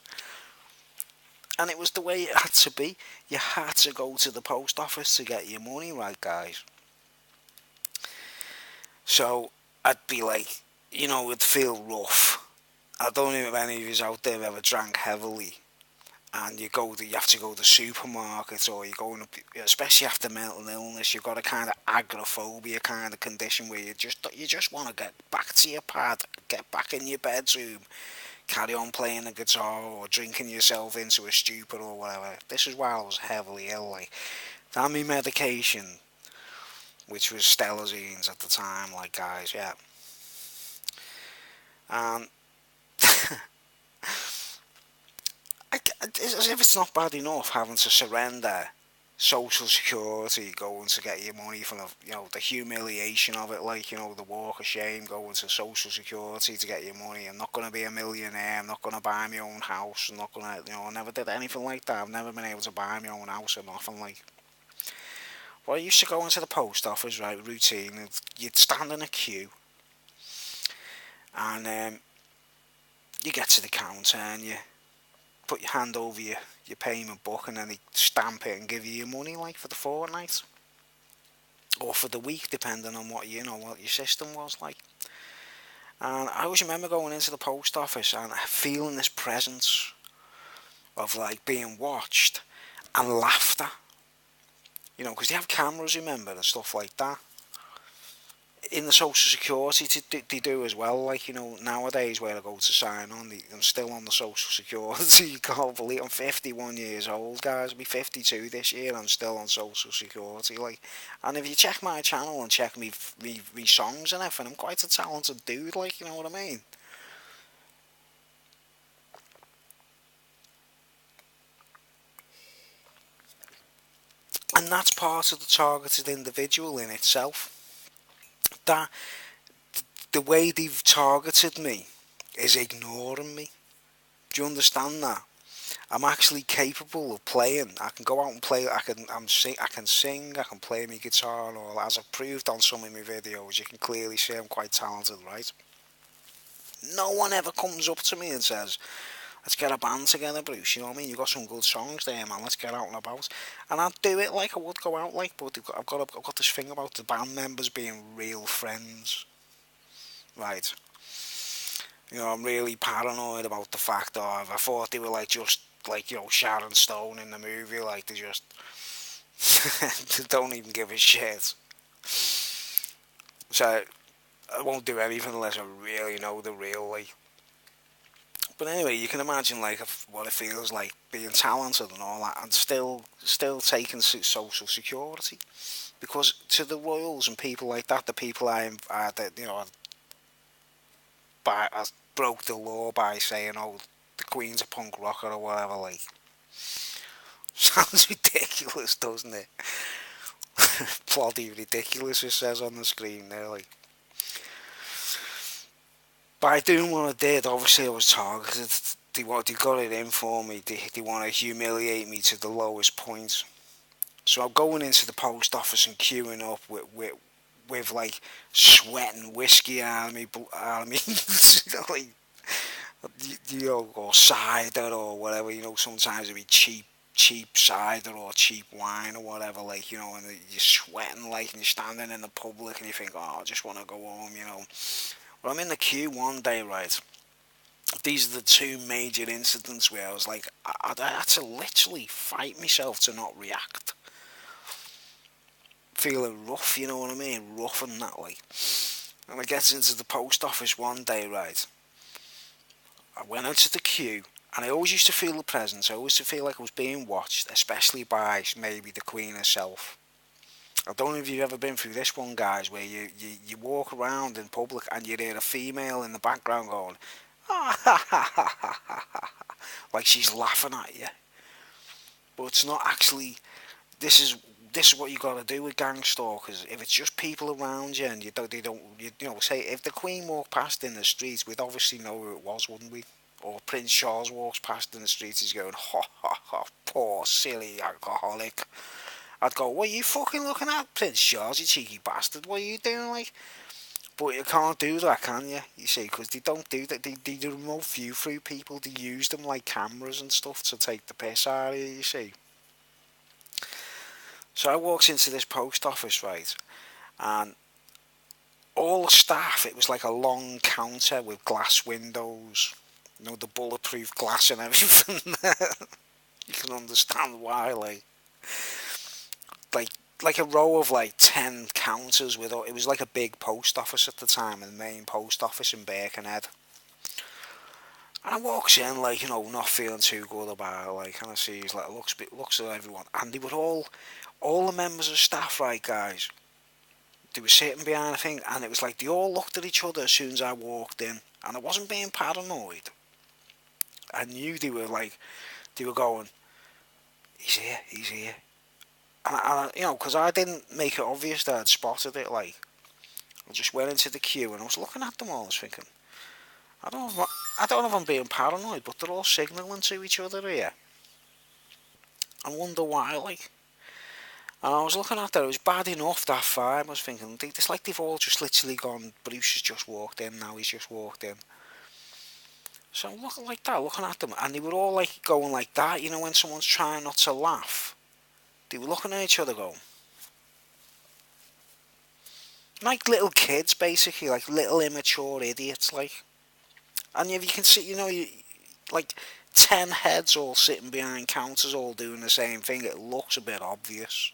And it was the way it had to be. You had to go to the post office to get your money, right, guys? So I'd be like, you know, it'd feel rough. I don't know if any of you out there ever drank heavily, and you have to go to supermarkets, or you're going, especially after mental illness, you've got a kind of agoraphobia kind of condition where you just want to get back to your pad, get back in your bedroom, carry on playing the guitar or drinking yourself into a stupor or whatever. This is while I was heavily ill, like, and my medication, which was Stelazines at the time, like, guys, yeah. And as if it's not bad enough having to surrender social security, going to get your money from the humiliation of it, like, the walk of shame, going to social security to get your money. I'm not going to be a millionaire, I'm not going to buy my own house, I'm not going to, I never did anything like that. I've never been able to buy my own house or nothing, like. Well, I used to go into the post office, right, routine, and you'd stand in a queue, and you get to the counter and you put your hand over your payment book, and then they stamp it and give you your money, like, for the fortnight or for the week, depending on what what your system was like. And I always remember going into the post office and feeling this presence of, like, being watched and laughter, because they have cameras, remember, and stuff like that. In the social security they do as well, like, nowadays where I go to sign on, I'm still on the social security. You can't believe I'm 51 years old, guys. I'll be 52 this year, I'm still on social security, like. And if you check my channel and check me songs and everything, I'm quite a talented dude, like, you know what I mean. And that's part of the targeted individual in itself, that the way they've targeted me is ignoring me. Do you understand that? I'm actually capable of playing. I can go out and play. I can sing. I can play my guitar and all. As I've proved on some of my videos, you can clearly see I'm quite talented, right? No one ever comes up to me and says, "Let's get a band together, Bruce." You know what I mean? You got some good songs there, man. Let's get out and about. And I'd do it like I would go out, like. But I've got this thing about the band members being real friends, right? I'm really paranoid about the fact that if I thought they were like just like Sharon Stone in the movie, like they just they don't even give a shit. So I won't do anything unless I really know the real, like. But anyway, you can imagine, like, what it feels like being talented and all that, and still taking social security, because to the royals and people like that, the people that I broke the law by saying, "Oh, the Queen's a punk rocker" or whatever, like. Sounds ridiculous, doesn't it? Bloody ridiculous, it says on the screen there, like. By doing what I did, obviously I was targeted. They got it in for me. They want to humiliate me to the lowest point. So I'm going into the post office and queuing up with like sweating whiskey out of me, like, or cider or whatever. Sometimes it'd be cheap cider or cheap wine or whatever, like, and you're sweating, like, and you're standing in the public and you think, oh, I just want to go home. But I'm in the queue one day, right? These are the two major incidents where I was like, I had to literally fight myself to not react. Feeling rough, you know what I mean? Rough and that, like. And I get into the post office one day, right? I went into the queue, and I always used to feel the presence. I always used to feel like I was being watched, especially by maybe the Queen herself. I don't know if you've ever been through this one, guys, where you walk around in public and you hear a female in the background going, ah, ha, ha, ha, ha, ha, ha, like she's laughing at you. But it's not actually. This is this is what you got to do with gang stalkers. If it's just people around you and they don't, say if the Queen walked past in the streets, we'd obviously know who it was, wouldn't we? Or Prince Charles walks past in the streets, he's going, ha ha ha, poor silly alcoholic. I'd go, what are you fucking looking at, Prince Charles, you cheeky bastard? What are you doing, like? But you can't do that, can you? You see, because they don't do that. They do remote view through people. They use them like cameras and stuff to take the piss out of you, you see. So I walked into this post office, right, and all the staff, it was like a long counter with glass windows, the bulletproof glass and everything. You can understand why, like like a row of like 10 counters with it was like a big post office at the time, the main post office in Birkenhead. And I walks in like, not feeling too good about it, like, and I see he's like, looks at everyone, and they were all the members of staff, right, guys, they were sitting behind a thing, and it was like they all looked at each other as soon as I walked in, and I wasn't being paranoid. I knew they were going, he's here. And because I didn't make it obvious that I'd spotted it, like, I just went into the queue and I was looking at them all, I was thinking, I don't know if I'm being paranoid, but they're all signalling to each other here. I wonder why, like. And I was looking at that, it was bad enough that far. I was thinking, it's like they've all just literally gone, Bruce has just walked in, now he's just walked in. So I'm looking like that, looking at them, and they were all like going like that, when someone's trying not to laugh. They were looking at each other going, like little kids basically, like little immature idiots, like. And if you can see, like 10 heads all sitting behind counters all doing the same thing, it looks a bit obvious.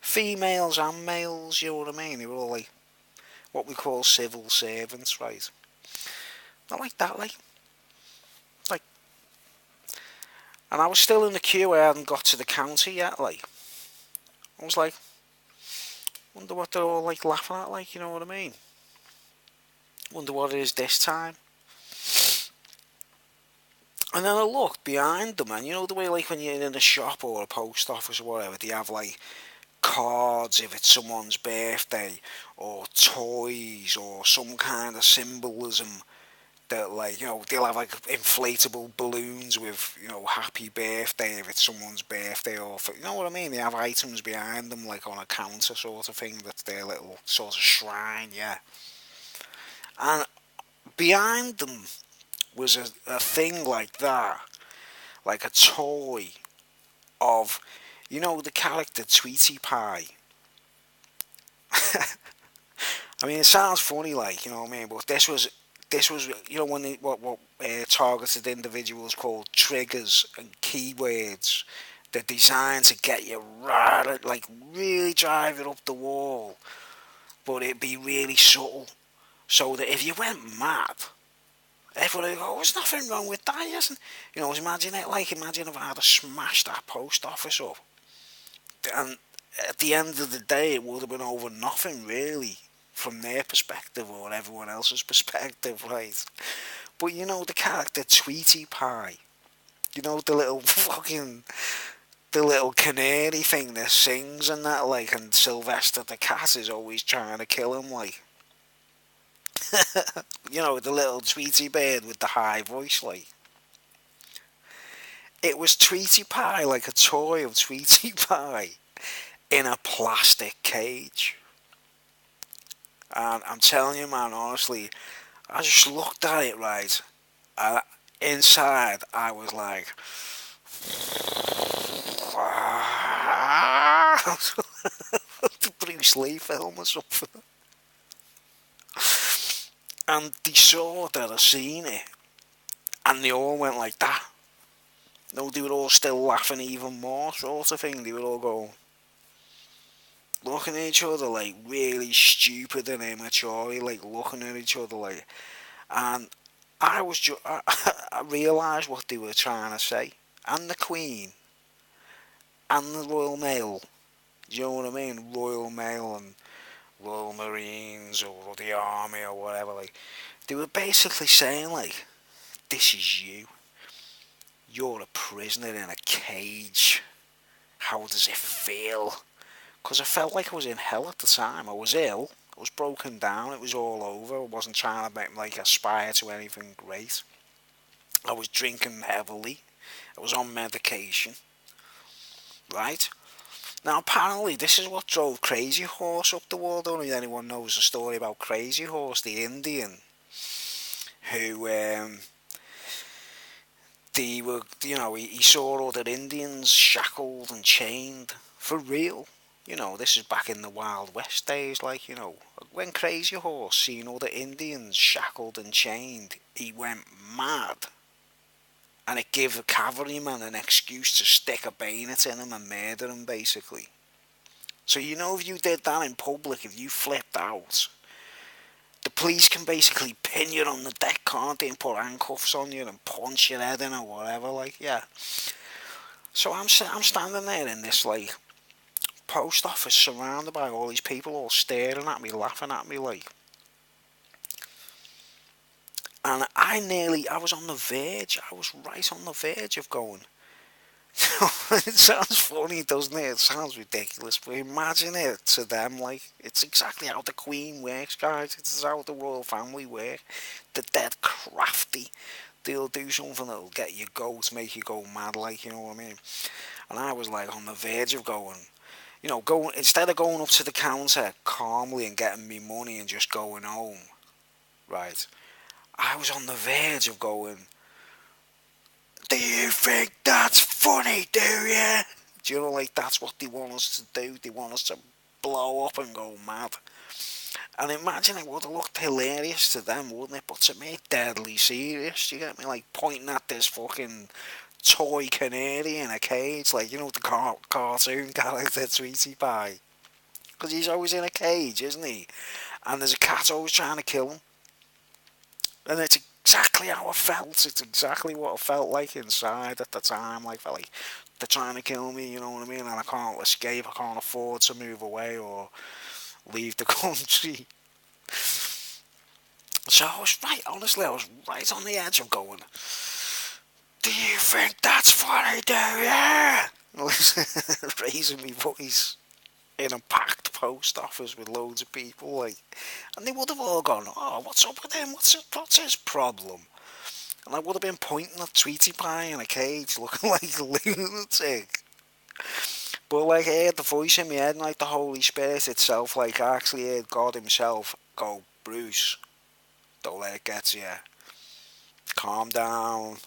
Females and males, you know what I mean? They were all like what we call civil servants, right? Not like that, like. And I was still in the queue, I hadn't got to the counter yet, like. I was like, wonder what they're all like laughing at, like, you know what I mean? Wonder what it is this time. And then I looked behind them, and you know the way, like, when you're in a shop or a post office or whatever, they have, like, cards if it's someone's birthday, or toys, or some kind of symbolism that, like, they'll have, like, inflatable balloons with, happy birthday if it's someone's birthday, or, you know what I mean? They have items behind them, like, on a counter sort of thing, that's their little sort of shrine, yeah. And behind them was a thing like that, like a toy of, the character Tweety Pie. I mean, it sounds funny, like, you know what I mean, but this was when what targeted individuals called triggers and keywords. They're designed to get you right, like really drive it up the wall, but it'd be really subtle, so that if you went mad, everyone would go, there's nothing wrong with that, isn't? Imagine it, like, imagine if I had to smash that post office up. And at the end of the day, it would have been over nothing, really, from their perspective or everyone else's perspective, right? But the character Tweety Pie, the little fucking, the little canary thing that sings and that, like, and Sylvester the cat is always trying to kill him, like. The little Tweety bird with the high voice, like. It was Tweety Pie, like a toy of Tweety Pie, in a plastic cage. And I'm telling you, man, honestly, I just looked at it, right, and inside I was like, the Bruce Lee film or something. And they saw that I seen it, and they all went like that. No, they were all still laughing even more, sort of thing. They were all going, looking at each other like really stupid and immature, like looking at each other like, and I realised what they were trying to say, and the Queen, and the Royal Mail. Do you know what I mean? Royal Mail and Royal Marines or the Army or whatever. Like, they were basically saying like, "This is you. You're a prisoner in a cage. How does it feel?" Because I felt like I was in hell at the time. I was ill. I was broken down. It was all over. I wasn't trying to make like aspire to anything great. I was drinking heavily. I was on medication. Right? Now, apparently, this is what drove Crazy Horse up the wall. I don't know if anyone knows the story about Crazy Horse, the Indian, who he saw other Indians shackled and chained for real. This is back in the Wild West days, like, when Crazy Horse seen other Indians shackled and chained, he went mad. And it gave the cavalryman an excuse to stick a bayonet in him and murder him, basically. So, if you did that in public, if you flipped out, the police can basically pin you on the deck, can't they, and put handcuffs on you and punch your head in or whatever, like, yeah. So I'm standing there in this, like, post office surrounded by all these people all staring at me, laughing at me, like. And I was on the verge, I was right on the verge of going. It sounds funny, doesn't it? It sounds ridiculous, but imagine it to them, like, it's exactly how the Queen works, guys. It's how the royal family work. They're dead crafty. They'll do something that'll get you to make you go mad, like, you know what I mean? And I was, like, on the verge of going, instead of going up to the counter calmly and getting me money and just going home, right? I was on the verge of going, "Do you think that's funny, do you?" Do you know, like, that's what they want us to do. They want us to blow up and go mad. And imagine it would have looked hilarious to them, wouldn't it? But to me, deadly serious. You get me? Like, pointing at this fucking toy canary in a cage. Like, the cartoon character Tweety Pie. Because he's always in a cage, isn't he? And there's a cat always trying to kill him. And it's exactly how I felt. It's exactly what I felt like inside at the time. Like, I felt like they're trying to kill me, you know what I mean? And I can't escape. I can't afford to move away or leave the country. So I was right, honestly, I was right on the edge of going, "Do you think that's funny, do you?" Raising my voice in a packed post office with loads of people, like, and they would have all gone, "Oh, what's up with him? What's his problem?" And I would have been pointing at Tweety Pie in a cage, looking like a lunatic. But, like, I heard the voice in my head, and, like, the Holy Spirit itself, like, I actually heard God himself go, "Bruce, don't let it get to you. Calm down."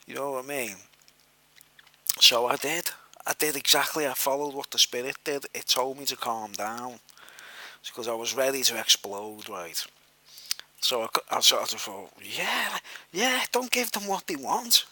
You know what I mean? So I did. I did exactly. I followed what the Spirit did. It told me to calm down. It's because I was ready to explode, right? So I sort of thought, yeah, don't give them what they want.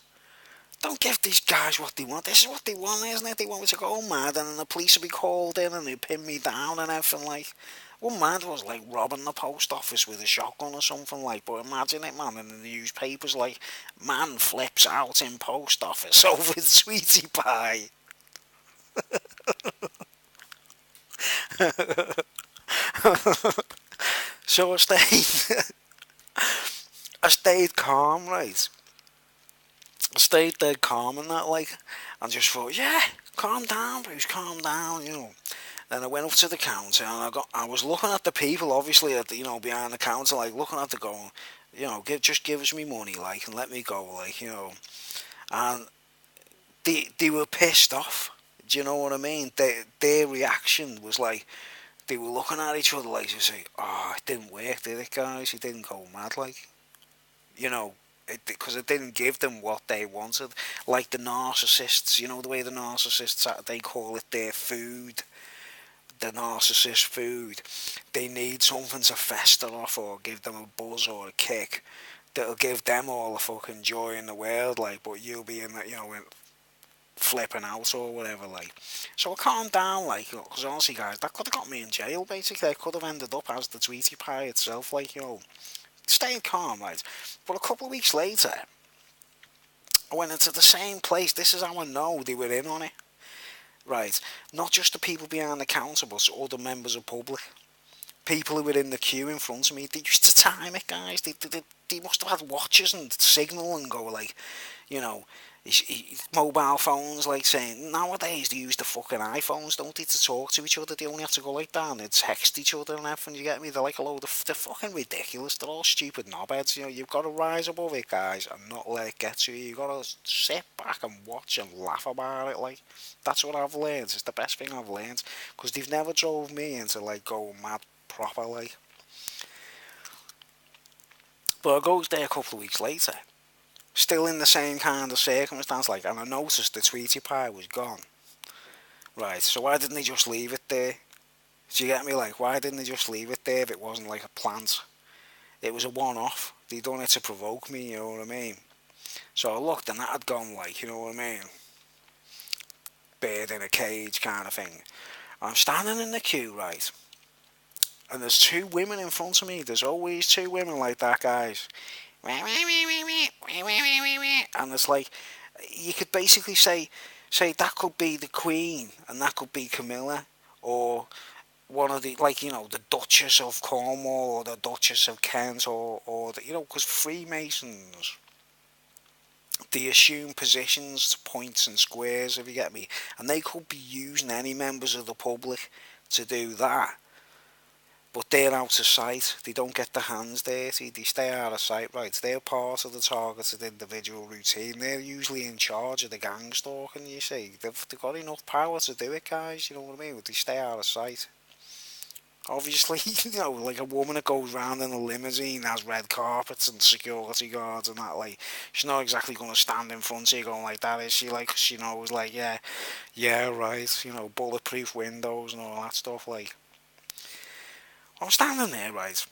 Don't give these guys what they want. This is what they want, isn't it? They want me to go mad, and then the police will be called in and they pin me down and everything, like. One man was like robbing the post office with a shotgun or something, like. But imagine it, man, in the newspapers, like, "Man flips out in post office over Sweetie Pie." So I stayed calm, right? I stayed dead calm and that, like, and just thought, yeah, calm down, Bruce, calm down. Then I went up to the counter and I was looking at the people, obviously, at the, behind the counter, like, looking at the going, just give us me money, like, and let me go, like, and they were pissed off. Do you know what I mean? Their reaction was like, they were looking at each other like to say, "Oh, it didn't work, did it, guys? It didn't go mad, like, because it didn't give them what they wanted." Like the narcissists, the way the narcissists, they call it their food, the narcissist food. They need something to fester off or give them a buzz or a kick that'll give them all the fucking joy in the world, like, but you'll be in that, flipping out or whatever, like. So I calmed down, like, because honestly, guys, that could have got me in jail, basically. I could have ended up as the Tweety Pie itself, like, staying calm, right? But a couple of weeks later, I went into the same place. This is how I know they were in on it, right? Not just the people behind the counter, but other members of public. People who were in the queue in front of me, they used to time it, guys. They must have had watches and signal and go like, you know, mobile phones, like saying nowadays they use the fucking iPhones, don't they, to talk to each other. They only have to go like that and they text each other and everything. You get me? They're like a load of, they're fucking ridiculous. They're all stupid knobheads. You know, you've got to rise above it, guys, and not let it get to you. You've got to sit back and watch and laugh about it. Like, that's what I've learned. It's the best thing I've learned, because they've never drove me into like go mad proper, like. But I goes there a couple of weeks later, still in the same kind of circumstance, like, and I noticed the Tweety Pie was gone. Right, so why didn't they just leave it there? Do you get me? Like, why didn't they just leave it there if it wasn't like a plant? It was a one-off. They done it to provoke me, you know what I mean? So I looked and that had gone, like, you know what I mean? Bird in a cage kind of thing. I'm standing in the queue, right? And there's two women in front of me. There's always two women like that, guys. And it's like, you could basically say that could be the Queen and that could be Camilla, or one of the, like, you know, the Duchess of Cornwall or the Duchess of Kent, or the, you know, because Freemasons, they assume positions, points and squares, if you get me, and they could be using any members of the public to do that. But they're out of sight. They don't get their hands dirty. They stay out of sight, right? They're part of the targeted individual routine. They're usually in charge of the gang stalking, you see. They've got enough power to do it, guys, you know what I mean? But they stay out of sight. Obviously, you know, like a woman that goes round in a limousine, has red carpets and security guards and that, like, she's not exactly going to stand in front of you going like that, is she? Like, 'cause she knows, like, yeah, right, you know, bulletproof windows and all that stuff, like. I'm standing there, right,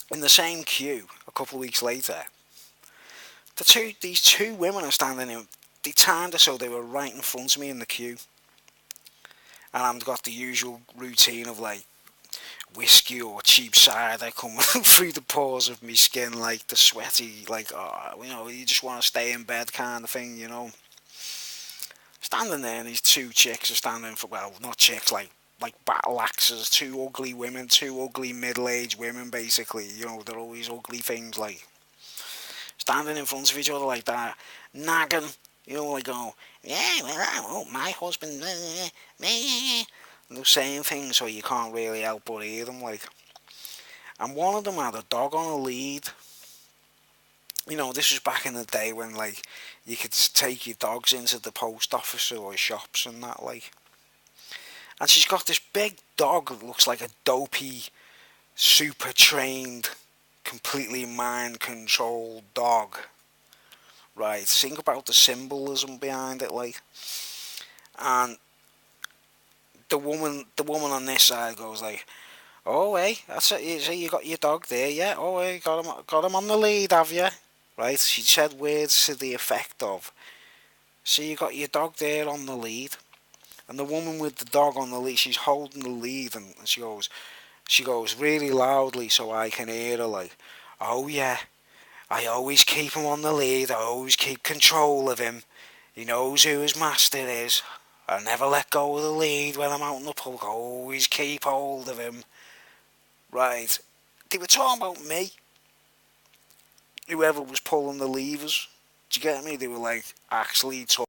in the same queue a couple of weeks later. These two women are standing in. They timed it so they were right in front of me in the queue, and I've got the usual routine of like whiskey or cheap cider coming through the pores of me skin, like the sweaty, like, oh, you know, you just want to stay in bed kind of thing, you know. Standing there, and these two chicks are standing for, well, not chicks, like battle axes, two ugly women, two ugly middle-aged women, basically. You know, they're always ugly things, like, standing in front of each other like that, nagging, you know, like, oh, yeah, well, my husband, and they're saying things so you can't really help but hear them, like. And one of them had a dog on a lead. You know, this was back in the day when, like, you could take your dogs into the post office or shops and that, like. And she's got this big dog that looks like a dopey, super trained, completely mind controlled dog. Right, think about the symbolism behind it, like. And the woman on this side goes like, "Oh, hey, that's it. So you got your dog there, yeah? Oh, hey, got him on the lead, have you?" Right? She said words to the effect of, "So you got your dog there on the lead." And the woman with the dog on the lead, she's holding the lead, and she goes really loudly so I can hear her, like, "Oh yeah, I always keep him on the lead. I always keep control of him. He knows who his master is. I never let go of the lead when I'm out in the public. I always keep hold of him." Right. They were talking about me. Whoever was pulling the levers. Do you get me? They were like actually talking